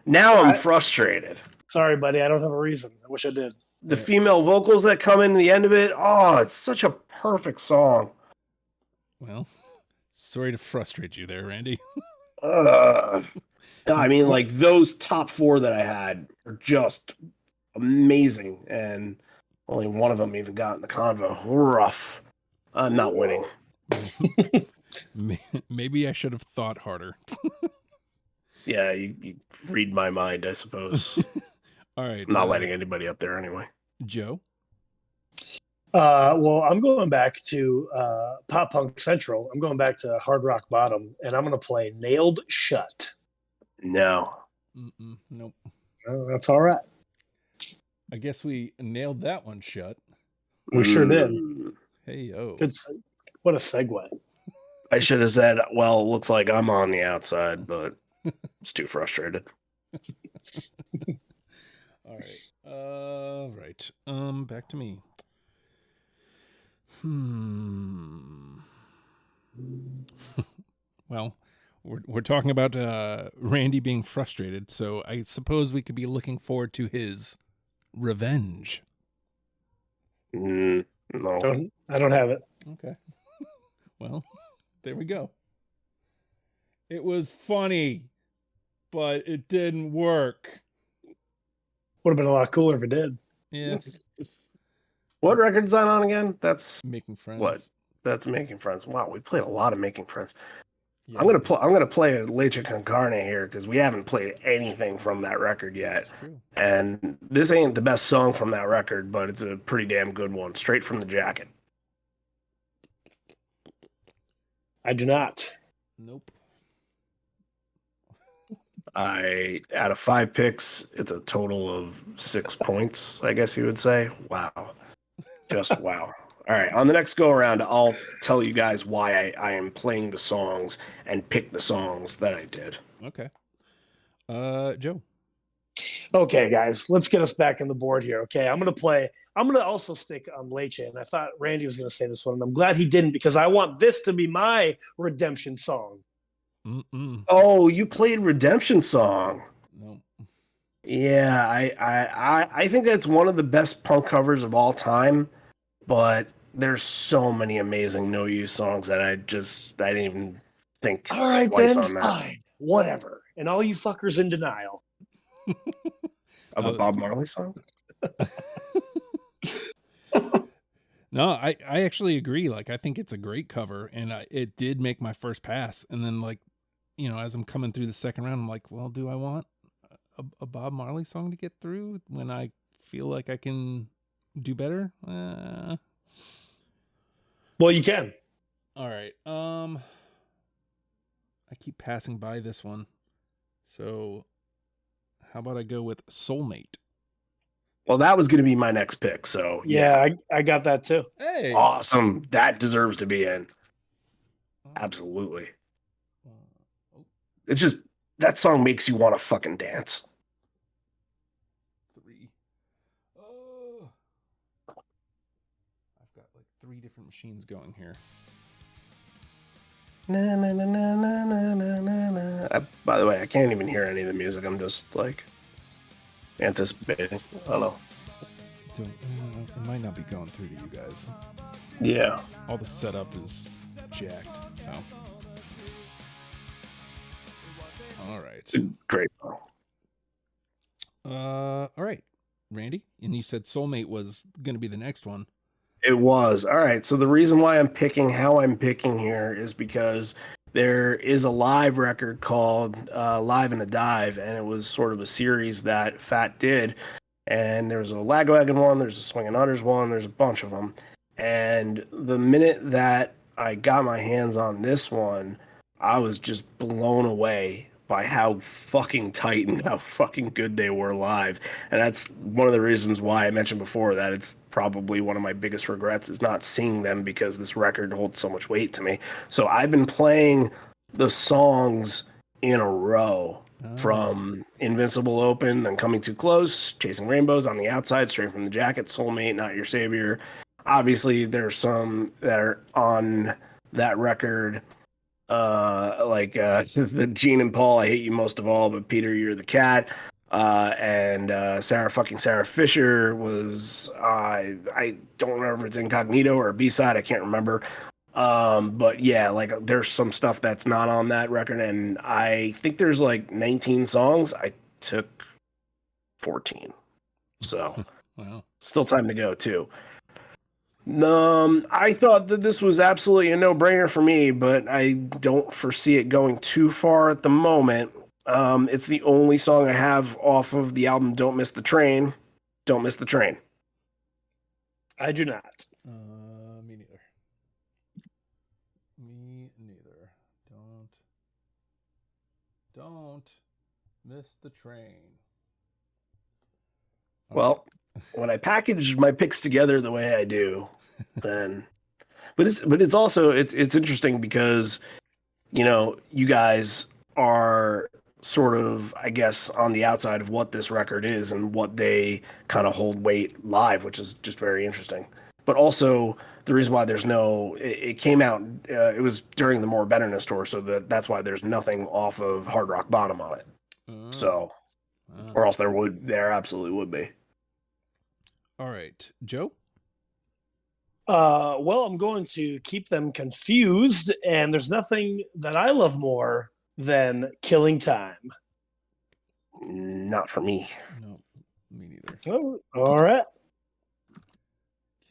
Now I'm frustrated. Sorry, buddy. I don't have a reason. I wish I did. The female vocals that come in the end of it. Oh, it's such a perfect song. Well, sorry to frustrate you there, Randy. I mean, like those top four that I had are just amazing. And only one of them even got in the convo. Rough. I'm not winning. Maybe I should have thought harder. Yeah, you read my mind, I suppose. All right. I'm not letting anybody up there anyway. Joe? Well, I'm going back to Pop Punk Central. I'm going back to Hard Rock Bottom, and I'm going to play Nailed Shut. No. Nope. Oh, that's all right. I guess we nailed that one shut. We sure did. Hey, yo. Good. What a segue. I should have said, well, it looks like I'm on the outside, but it's too frustrated. All right. Back to me. Well, we're talking about Randy being frustrated, so I suppose we could be looking forward to his revenge. No. I don't have it. Okay. Well, there we go. It was funny, but it didn't work. Would have been a lot cooler if it did. Yeah. What record's that on again? That's Making Friends. What? That's Making Friends. Wow, we played a lot of Making Friends. Yeah, I'm gonna play a Leche Con Carne here because we haven't played anything from that record yet. True. And this ain't the best song from that record, but it's a pretty damn good one, straight from the jacket. I do not. Nope. Out of 5 picks, it's a total of 6 points, I guess you would say. Wow. Just wow. All right, on the next go around, I'll tell you guys why I am playing the songs and pick the songs that I did. Okay. Joe. Okay, guys, let's get us back on the board here. Okay, I'm gonna also stick on Leche, and I thought Randy was gonna say this one, and I'm glad he didn't because I want this to be my redemption song. Oh, you played Redemption Song. No. Yeah, I think that's one of the best punk covers of all time, but there's so many amazing No Use songs that I didn't even think All right, twice then, on that. fine, whatever. And all you fuckers in denial. Of a Bob Marley song? No, I actually agree. Like, I think it's a great cover, and it did make my first pass. And then, like, you know, as I'm coming through the second round, I'm like, well, do I want a Bob Marley song to get through when I feel like I can do better? Well, you can. All right. I keep passing by this one. So how about I go with Soulmate? Well, that was going to be my next pick, so Yeah, I got that too. Hey. Awesome. That deserves to be in. Absolutely. It's just, that song makes you want to fucking dance. 3. Oh. I've got like 3 different machines going here. Na, na, na, na, na, na, na, na. By the way, I can't even hear any of the music. I'm just like anticipating. I don't know. It might not be going through to you guys. Yeah. All the setup is jacked. So. All right. Great song. All right, Randy. And you said Soulmate was going to be the next one. It was. All right. So the reason why I'm picking how I'm picking here is because there is a live record called Live in a Dive, and it was sort of a series that Fat did. And there's a Lagwagon one, there's a Swingin' Utters one, there's a bunch of them. And the minute that I got my hands on this one, I was just blown away by how fucking tight and how fucking good they were live. And that's one of the reasons why I mentioned before that it's probably one of my biggest regrets is not seeing them, because this record holds so much weight to me. So I've been playing the songs in a row. From Invincible Open, then Coming Too Close, Chasing Rainbows, On the Outside, Straight from the Jacket, Soulmate, Not Your Savior. Obviously, there's some that are on that record, like the Gene and Paul, I Hate You Most of All, but Peter, You're the Cat. And Sarah Fisher was, I don't remember if it's Incognito or a B-side, I can't remember. But yeah, like there's some stuff that's not on that record, and I think there's like 19 songs. I took 14. So wow. Still time to go too. I thought that this was absolutely a no-brainer for me, but I don't foresee it going too far at the moment. It's the only song I have off of the album Don't Miss the Train. Don't Miss the Train. I do not. Me neither. Me neither. Don't miss the train. Well, when I package my picks together the way I do, then, but it's also it's interesting because, you know, you guys are sort of, I guess, on the outside of what this record is and what they kind of hold weight live, which is just very interesting. But also the reason why there's no, it came out, it was during the More Betterness tour, so that's why there's nothing off of Hard Rock Bottom on it. So, or else there absolutely would be. All right, Joe. Well, I'm going to keep them confused, and there's nothing that I love more than Killing Time. Not for me. No, me neither. Oh, all right.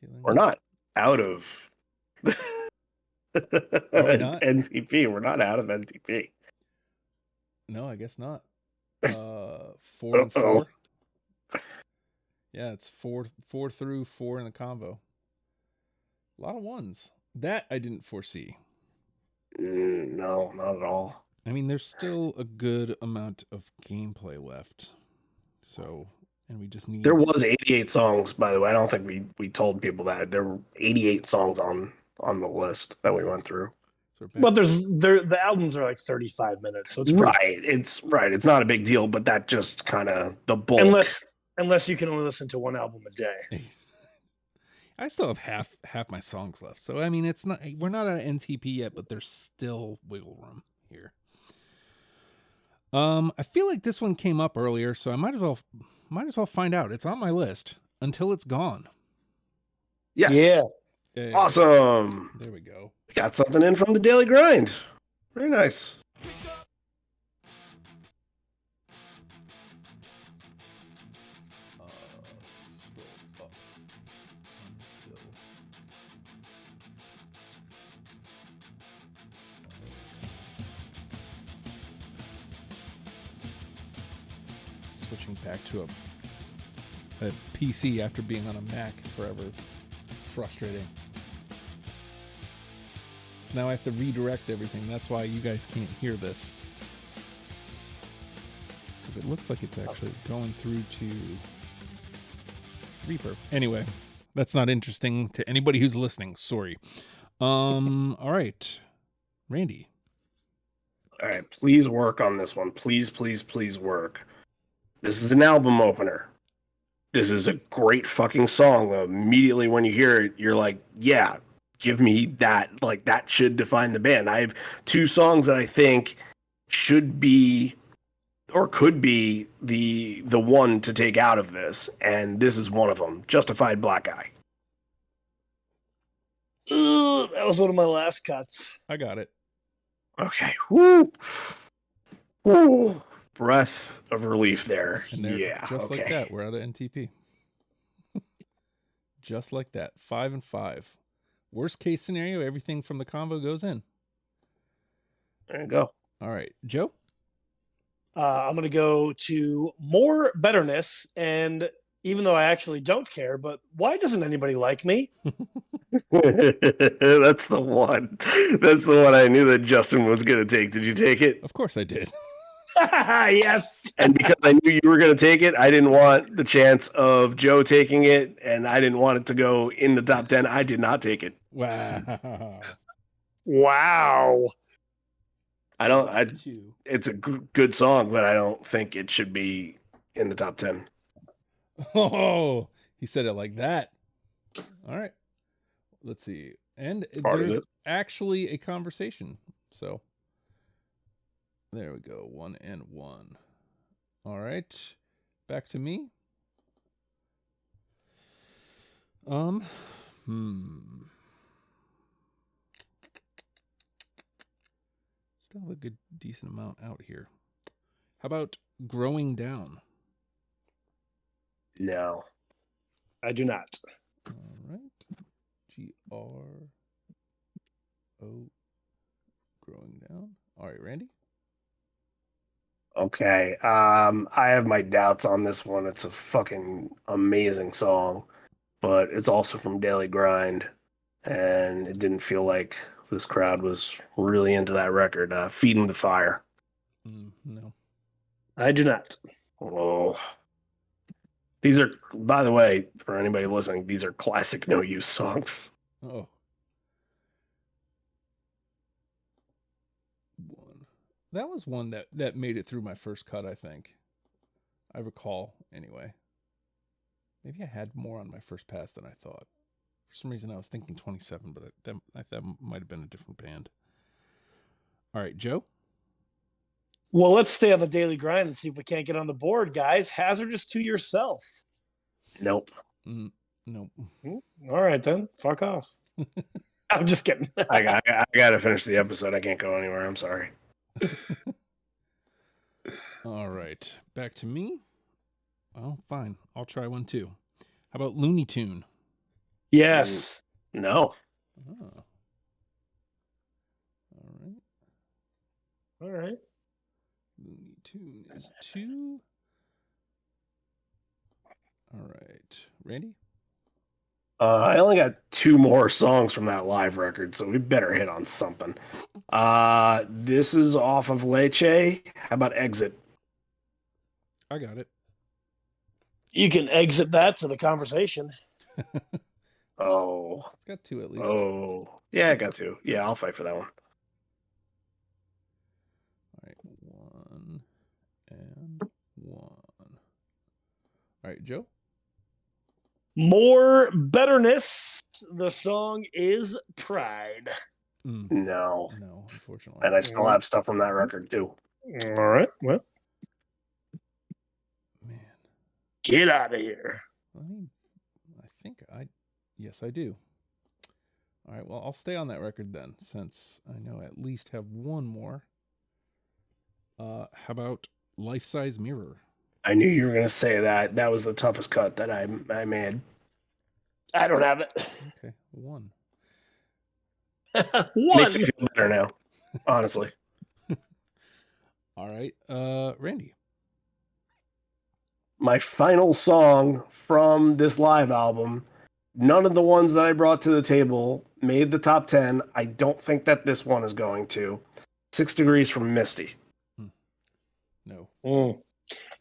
We're not out of NTP. We're not out of NTP. No, I guess not. 4 and 4. Yeah, it's 4 through 4 in the convo. A lot of ones. That I didn't foresee. No, not at all. I mean, there's still a good amount of gameplay left. So, and we just need... There was 88 songs, by the way. I don't think we told people that. There were 88 songs on the list that we went through. But the albums are like 35 minutes, so it's right. It's not a big deal, but that just kind of the bulk. Unless you can only listen to one album a day. I still have half my songs left. So I mean, we're not at NTP yet, but there's still wiggle room here. I feel like this one came up earlier, so I might as well find out. It's on my list until it's gone. Yes. Yeah. Awesome. There we go. Got something in from the Daily Grind. Very nice. Switching back to a PC after being on a Mac forever. Frustrating. So now I have to redirect everything. That's why you guys can't hear this. Because it looks like it's actually going through to Reaper. Anyway, that's not interesting to anybody who's listening. Sorry. All right. Randy. All right. Please work on this one. Please, please, please work. This is an album opener. This is a great fucking song. Immediately when you hear it, you're like, yeah, give me that. Like, that should define the band. I have two songs that I think should be or could be the one to take out of this, and this is one of them. Justified Black Eye. Ugh, that was one of my last cuts. I got it. Okay. Woo. Woo. Breath of relief there. And yeah. Just okay. like that, we're out of NTP. Just like that. 5 and 5. Worst case scenario, everything from the combo goes in. There you go. All right. Joe? I'm going to go to More Betterness. And even though I actually don't care, but why doesn't anybody like me? That's the one. That's the one I knew that Justin was going to take. Did you take it? Of course I did. Yes. And because I knew you were going to take it, I didn't want the chance of Joe taking it, and I didn't want it to go in the top 10. I did not take it. Wow. Wow. It's a good song, but I don't think it should be in the top 10. Oh, he said it like that. All right. Let's see. And there's actually a conversation. So there we go. 1 and 1. All right. Back to me. Still have a good decent amount out here. How about Growing Down? No. I do not. All right. GRO Growing Down. All right, Randy. Okay. I have my doubts on this one. It's a fucking amazing song, but it's also from Daily Grind, and it didn't feel like this crowd was really into that record. Feeding the Fire. No. I do not. Oh. These are, by the way, for anybody listening, these are classic No Use songs. Oh. 1. that was one that made it through my first cut, I think. I recall, anyway. Maybe I had more on my first pass than I thought. For some reason, I was thinking 27, but that might have been a different band. All right, Joe? Well, let's stay on the daily grind and see if we can't get on the board, guys. Hazardous to yourself. Nope. Nope. All right, then. Fuck off. I'm just kidding. I got to finish the episode. I can't go anywhere. I'm sorry. All right. Back to me. Well, fine. I'll try one too. How about Looney Tune? Yes. No. Oh. All right. All right. Looney Tune is 2. All right. Randy? I only got 2 more songs from that live record, so we better hit on something. This is off of Leche. How about Exit? I got it. You can exit that to the conversation. Oh. It's got 2 at least. Oh. Yeah, I got 2. Yeah, I'll fight for that one. All right. 1 and 1. All right, Joe? More Betterness. The song is Pride. No. No, unfortunately. And I still have stuff from that record, too. All right. Well, Man. get out of here. I think yes, I do. All right, well, I'll stay on that record then, since I know I at least have one more. How about Life Size Mirror? I knew you were going to say that. That was the toughest cut that I made. I don't have it. Okay, 1. Makes me feel better now, honestly. All right, Randy. My final song from this live album, none of the ones that I brought to the table made the top 10. I don't think that this one is going to. 6 Degrees from Misty. No.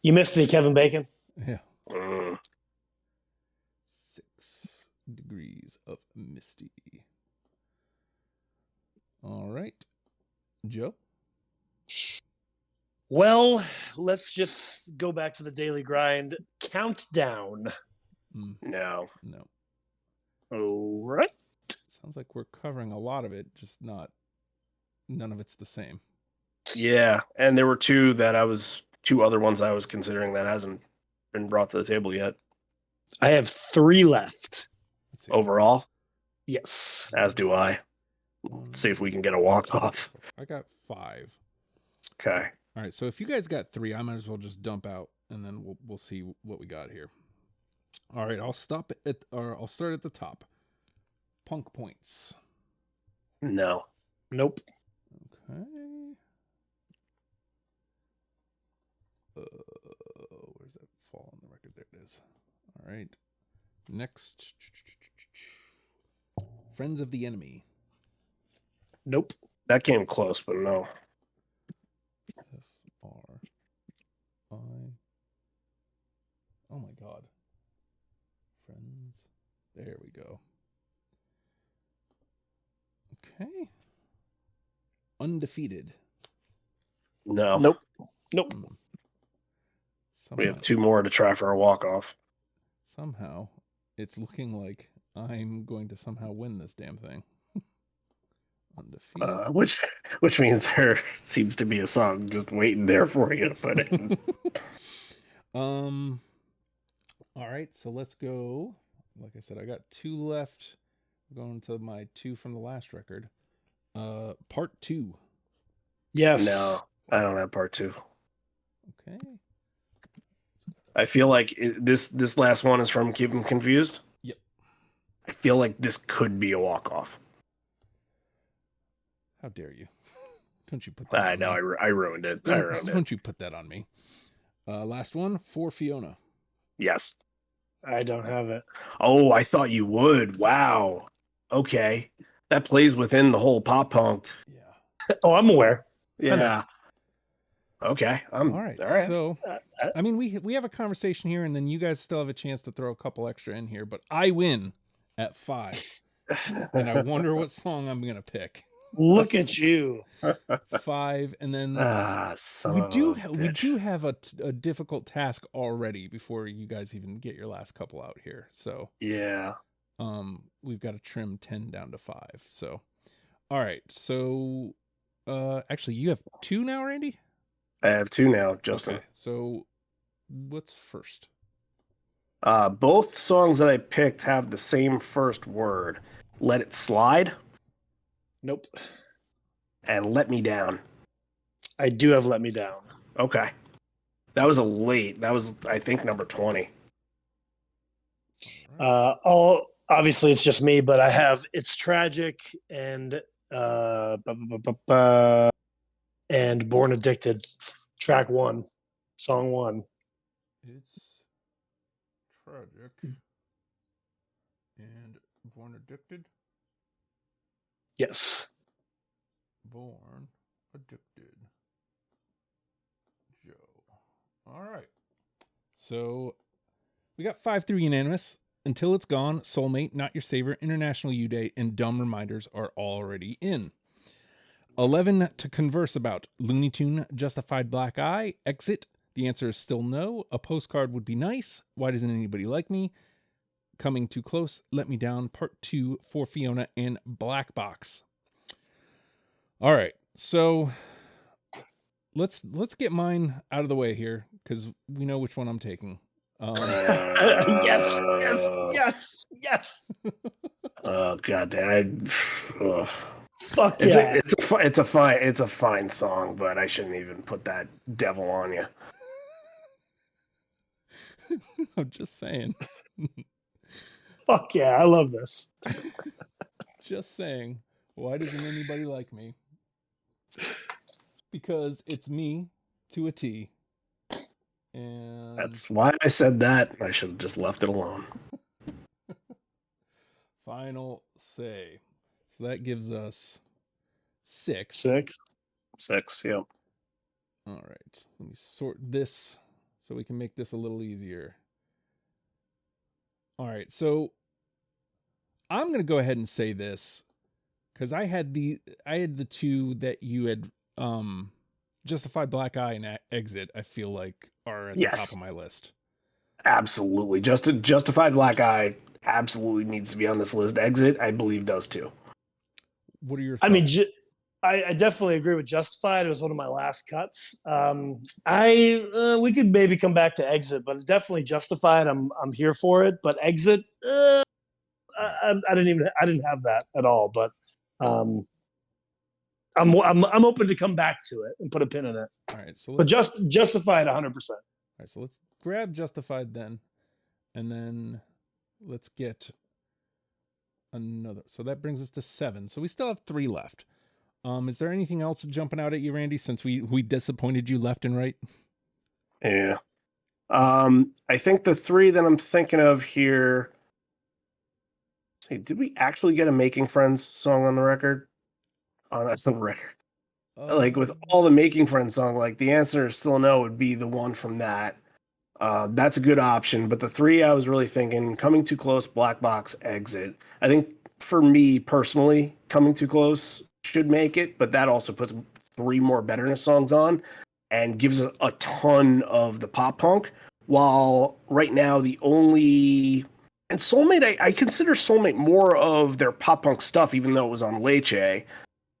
You missed me, Kevin Bacon. Yeah. Mm. 6 Degrees of Misty. All right, Joe. Well, let's just go back to the daily grind. Countdown. No. All right. Sounds like we're covering a lot of it, just none of it's the same. Yeah, and there were 2 other ones I was considering that hasn't been brought to the table yet. I have 3 left. Let's see. Overall, Yes. as do I. See if we can get a walk-off. I got 5. Okay. All right, so if you guys got 3, I might as well just dump out, and then we'll see what we got here. All right, I'll start at the top. Punk Points. No. Nope. Okay. Where's that fall on the record? There it is. All right. Next, Friends of the Enemy. Nope. That came close, but no. F-R-I. Oh my God. Friends. There we go. Okay. Undefeated. No. Nope. We have 2 more to try for a walk-off. Somehow, it's looking like I'm going to somehow win this damn thing. Undefeated. Which means there seems to be a song just waiting there for you to put in. All right, so let's go. Like I said, I got 2 left. I'm going to my 2 from the last record. Part 2. Yes. No, I don't have part 2. Okay. I feel like this last one is from Keep 'Em Confused. Yep. I feel like this could be a walk-off. How dare you? Don't you put that I on know, me. I ruined it. Don't you put that on me. Last one, For Fiona. Yes. I don't have it. Oh, I thought you would. Wow. Okay. That plays within the whole pop punk. Yeah. Oh, I'm aware. Yeah. Okay. All right. So, I mean, we have a conversation here, and then you guys still have a chance to throw a couple extra in here, but I win at 5. And I wonder what song I'm going to pick. Look at you. 5, and then son we of do a we bitch. do have a difficult task already before you guys even get your last couple out here. So Yeah. we've got to trim 10 down to 5. So all right. So actually you have 2 now, Randy? I have 2 now, Justin. Okay. So what's first? Both songs that I picked have the same first word. Let It Slide Nope. and Let Me Down. I do have Let Me Down. Okay. That was a late. That was, I think, number 20. Obviously it's just me, but I have It's Tragic and and Born Addicted, track 1, song 1. It's Tragic and Born Addicted. Yes. Born Addicted. Joe. All right. So we got 5-3 unanimous. Until It's Gone, Soulmate, Not Your Savior, International U Day, and Dumb Reminders are already in. 11 to converse about. Looney Tune, Justified Black Eye, Exit. The answer is still no. A Postcard Would Be Nice. Why Doesn't Anybody Like Me? Coming Too Close, Let Me Down, Part 2 for Fiona, and Black Box. All right, so let's get mine out of the way here because we know which one I'm taking. Yes. Oh god damn! Fuck yeah. It's a fine song, but I shouldn't even put that devil on you. I'm just saying. Fuck yeah, I love this. Just saying. Why doesn't anybody like me? Because it's me to a T. And That's why I said that. I should have just left it alone. Final say. So that gives us 6. 6. 6, yep. All right. Let me sort this so we can make this a little easier. All right. So I'm going to go ahead and say this cuz I had the 2 that you had Justified Black Eye and Exit, I feel like are at the top of my list. Absolutely. Justified Black Eye absolutely needs to be on this list. Exit, I believe, does too. What are your thoughts? I mean, I definitely agree with Justified. It was one of my last cuts. We could maybe come back to Exit, but definitely Justified. I'm here for it. But Exit, I didn't have that at all. But I'm open to come back to it and put a pin in it. All right, so but Justified 100%. All right, so let's grab Justified then, and then let's get another. So that brings us to 7. So we still have 3 left. Is there anything else jumping out at you, Randy? Since we disappointed you left and right. Yeah. I think the 3 that I'm thinking of here. Say, did we actually get a Making Friends song on the record? That's the record. Like with all the Making Friends song, like the answer is still no would be the one from that. That's a good option. But the 3 I was really thinking, Coming Too Close, Black Box, Exit. I think for me personally, Coming Too Close should make it, but that also puts 3 more Betterness songs on and gives us a ton of the pop punk. While right now the only and Soulmate, I consider Soulmate more of their pop punk stuff, even though it was on Leche.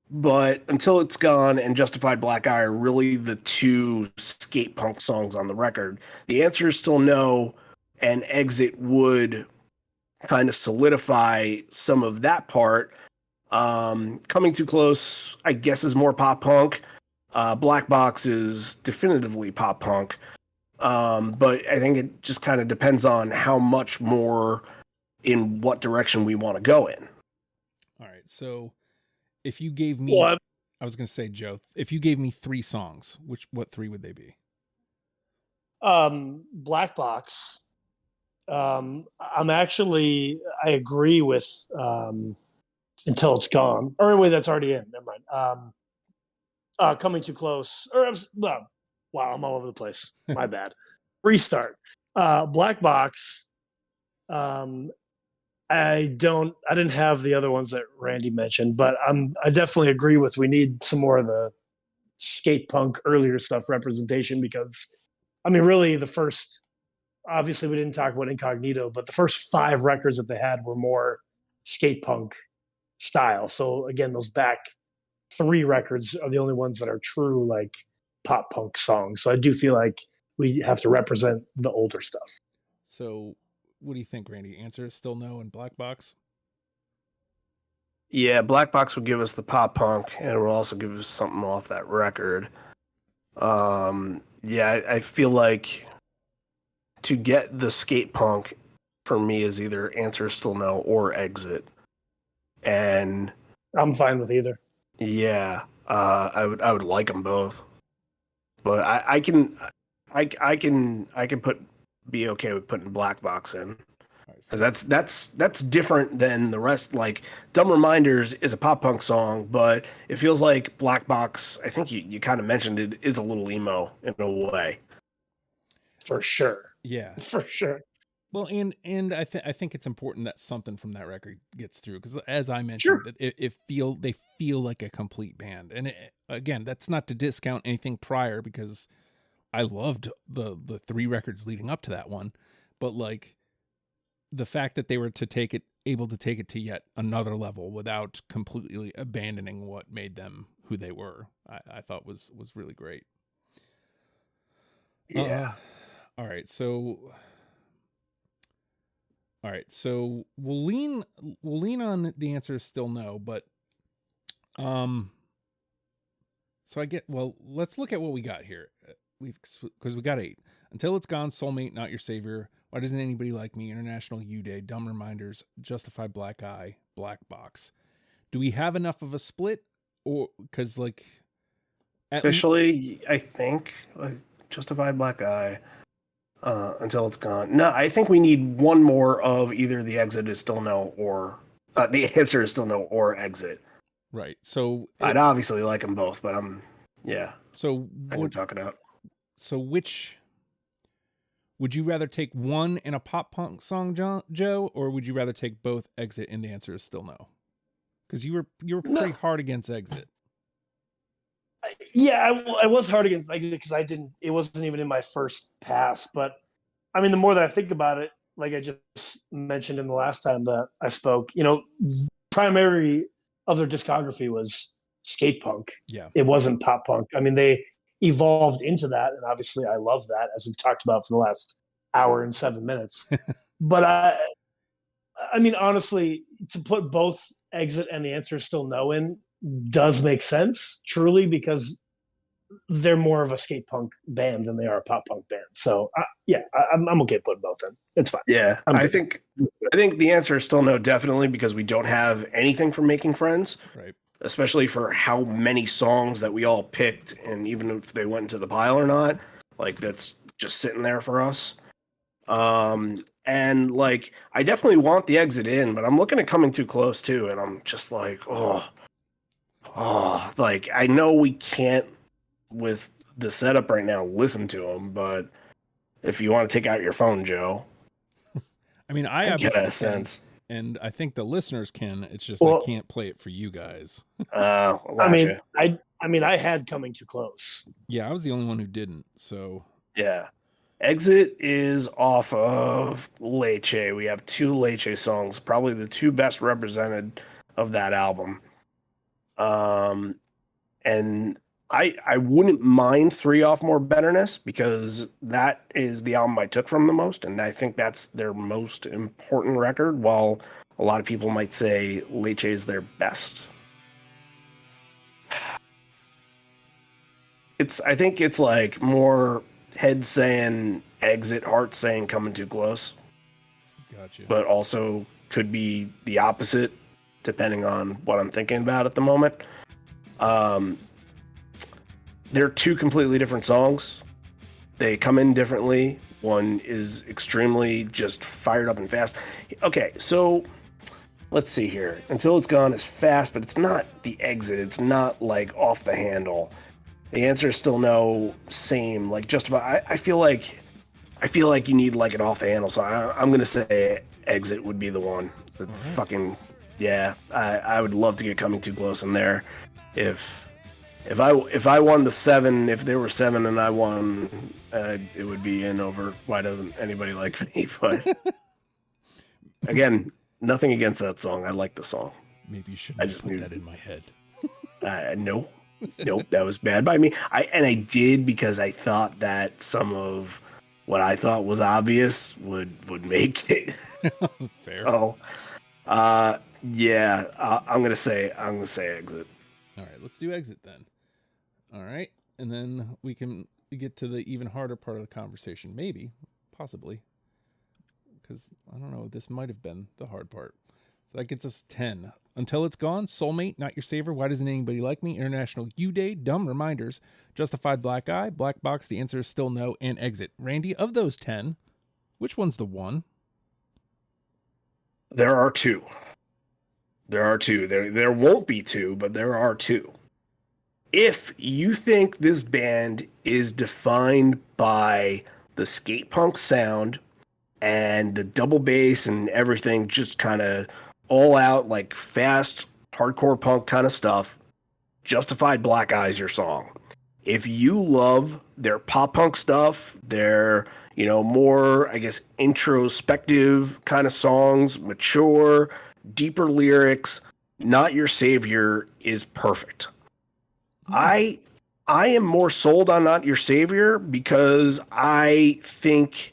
But Until It's Gone and Justified Black Eye are really the 2 skate punk songs on the record. The answer is still no, and Exit would kind of solidify some of that part. Coming Too Close, I guess, is more pop punk. Black Box is definitively pop punk. But I think it just kind of depends on how much more in what direction we want to go in. All right, so if you gave me, I was going to say, Joe, if you gave me 3 songs, what 3 would they be? Black Box. I agree with Until It's Gone. Or wait, that's already in. Never mind. Coming Too Close. Wow, I'm all over the place. My bad. Restart. Black Box. I didn't have the other ones that Randy mentioned, but I definitely agree with we need some more of the skate punk earlier stuff representation because I mean really the first obviously we didn't talk about Incognito, but the first 5 records that they had were more skate punk style. So again, those back 3 records are the only ones that are true like pop punk songs. So I do feel like we have to represent the older stuff. So, what do you think, Randy? Answer is still no in Black Box? Yeah, Black Box would give us the pop punk, and it will also give us something off that record. Yeah, I feel like to get the skate punk for me is either Answer is Still No or Exit. And I'm fine with either. yeah, I would like them both, but I can be okay with putting Black Box in because that's different than the rest. Like Dumb Reminders is a pop punk song, but it feels like Black Box. I think you kind of mentioned it is a little emo in a way. For sure. Yeah, for sure. Well, and I think it's important that something from that record gets through because, as I mentioned, Sure. that they feel like a complete band. And again, that's not to discount anything prior because I loved the 3 records leading up to that one, but like the fact that they were able to take it to yet another level without completely abandoning what made them who they were, I thought was really great. Yeah. All right, we'll lean on the answer is still no, but so let's look at what we got here. Because we got 8. Until It's Gone, Soulmate, Not Your Savior, Why Doesn't Anybody Like Me, International U Day, Dumb Reminders, Justified Black Eye, Black Box. Do we have enough of a split? Or because like officially, I think like Justified Black Eye. Until It's Gone. No, I think we need one more of either the Exit is Still No or the Answer is Still No or Exit. Right. So I'd obviously like them both, but So I can talk it out. So which would you rather take one in a pop punk song, Joe, or would you rather take both Exit and the Answer is Still No? Because you were pretty hard against Exit. Yeah, I was hard against Exit because it wasn't even in my first pass. But I mean, the more that I think about it, like I just mentioned in the last time that I spoke, primary of their discography was skate punk. Yeah. It wasn't pop punk. I mean, they evolved into that. And obviously I love that, as we've talked about for the last hour and 7 minutes. But I mean, honestly, to put both Exit and the Answer is Still No in does make sense, truly, because they're more of a skate punk band than they are a pop punk band. So I'm okay putting both in. It's fine. Yeah, I think the Answer is Still No, definitely, because we don't have anything from Making Friends, right? Especially for how many songs that we all picked, and even if they went into the pile or not, like that's just sitting there for us. And like I definitely want the Exit in, but I'm looking at Coming Too Close too, and I'm just like, like I know we can't with the setup right now listen to them, but if you want to take out your phone, Joe, I mean, I get a sense, and I think the listeners can. It's just I can't play it for you guys. I mean, I had Coming Too Close. Yeah, I was the only one who didn't. So yeah, Exit is off of Leche. We have 2 Leche songs, probably the 2 best represented of that album. And I wouldn't mind 3 Off More Betterness because that is the album I took from the most, and I think that's their most important record, while a lot of people might say Leche is their best. I think it's like more head saying Exit, heart saying Coming Too Close. Gotcha. But also could be the opposite, depending on what I'm thinking about at the moment. They're 2 completely different songs. They come in differently. One is extremely just fired up and fast. Okay, so let's see here. Until It's Gone is fast, but it's not the Exit. It's not like off the handle. The Answer is Still No, same. Like just about. I feel like you need like an off the handle. So I'm gonna say Exit would be the one. The fucking yeah. I would love to get Coming Too Close in there. If I won the 7, if there were 7 and I won, it would be in over Why Doesn't Anybody Like Me? But again, nothing against that song. I like the song. Maybe you shouldn't have put that in my head. No, nope, that was bad by me. I did because I thought that some of what I thought was obvious would make it. Fair. Oh, yeah. I'm gonna say Exit. All right, let's do Exit then. All right, and then we can get to the even harder part of the conversation. Maybe, possibly, because I don't know. This might have been the hard part. So that gets us 10. Until It's Gone, Soulmate, Not Your Saver, Why Doesn't Anybody Like Me, International U-Day, Dumb Reminders, Justified Black Eye, Black Box, The Answer Is Still No, and Exit. Randy, of those 10, which one's the one? There are 2. There won't be 2, but there are 2. If you think this band is defined by the skate punk sound and the double bass and everything, just kind of all out, like fast, hardcore punk kind of stuff, Justified Black Eye's your song. If you love their pop punk stuff, their, more, I guess, introspective kind of songs, mature, deeper lyrics, Not Your Savior is perfect. I am more sold on Not Your Savior because I think,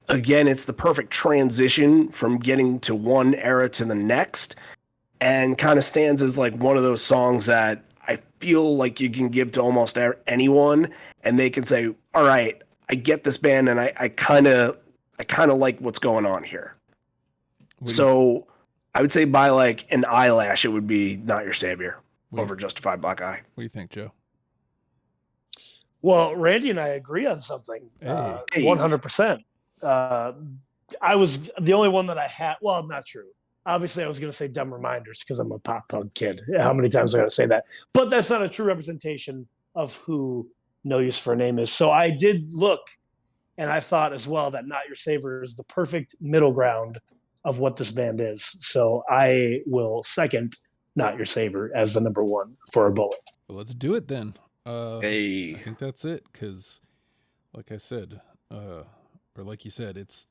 again, it's the perfect transition from getting to one era to the next, and kind of stands as like one of those songs that I feel like you can give to almost anyone and they can say, all right, I get this band and I kind of like what's going on here. So I would say by like an eyelash, it would be Not Your Savior over Justified Black Eye. What do you think, Joe? Well, Randy and I agree on something. 100%. I was the only one that I had. Well, not true. Obviously, I was going to say Dumb Reminders because I'm a pop punk kid. How many times I got to say that? But that's not a true representation of who No Use for a Name is. So I did look, and I thought as well that Not Your Savior is the perfect middle ground of what this band is. So I will second Not Your Savior as the number 1 for a bullet. Well, let's do it then. I think that's it, because like I said, or like you said, it's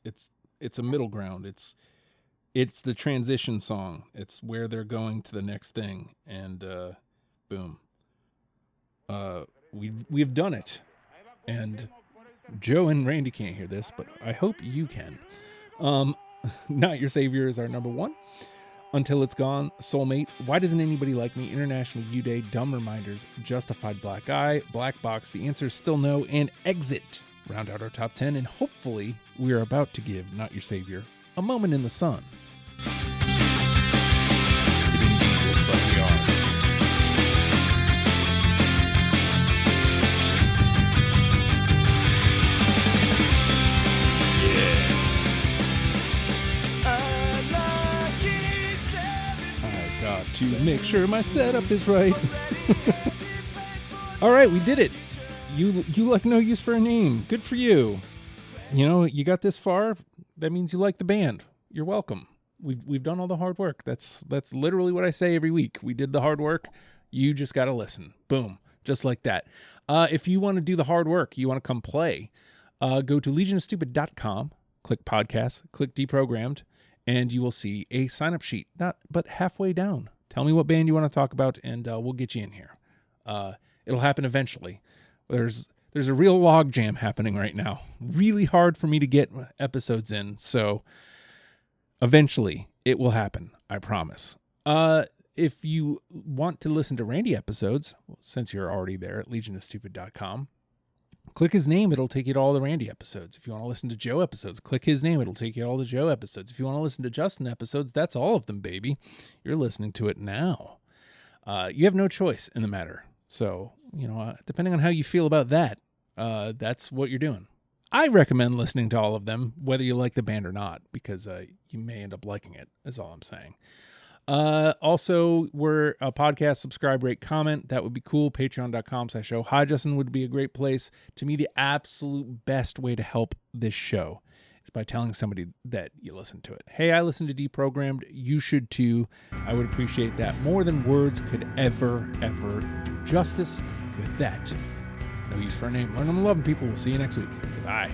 a middle ground. It's the transition song. It's where they're going to the next thing, and boom. We've done it, and Joe and Randy can't hear this, but I hope you can. Not Your Savior is our number 1. Until It's Gone, Soulmate, Why Doesn't Anybody Like Me, International U-Day, Dumb Reminders, Justified Black Eye, Black Box, The Answer Is Still No, and Exit round out our top 10, and hopefully we are about to give Not Your Savior a moment in the sun. It indeed looks like we are. To make sure my setup is right. All right, we did it. You like No Use for a Name. Good for you. You got this far. That means you like the band. You're welcome. We've done all the hard work. That's literally what I say every week. We did the hard work. You just got to listen. Boom. Just like that. If you want to do the hard work, you want to come play, go to legionofstupid.com, click podcast, click deprogrammed, and you will see a sign-up sheet, but halfway down. Tell me what band you want to talk about, and we'll get you in here. It'll happen eventually. There's a real log jam happening right now. Really hard for me to get episodes in, so eventually it will happen. I promise. If you want to listen to Randy episodes, since you're already there at legionofstupid.com, click his name. It'll take you to all the Randy episodes. If you want to listen to Joe episodes, click his name. It'll take you to all the Joe episodes. If you want to listen to Justin episodes, that's all of them, baby. You're listening to it now. You have no choice in the matter. So, depending on how you feel about that, that's what you're doing. I recommend listening to all of them, whether you like the band or not, because you may end up liking it, is all I'm saying. Also, we're a podcast, subscribe, rate, comment. That would be cool. Patreon.com/show. Hi, Justin would be a great place. To me, the absolute best way to help this show is by telling somebody that you listen to it. Hey, I listen to Deprogrammed. You should too. I would appreciate that more than words could ever do justice. With that, no use for a name. Learn them and love them, people. We'll see you next week. Goodbye.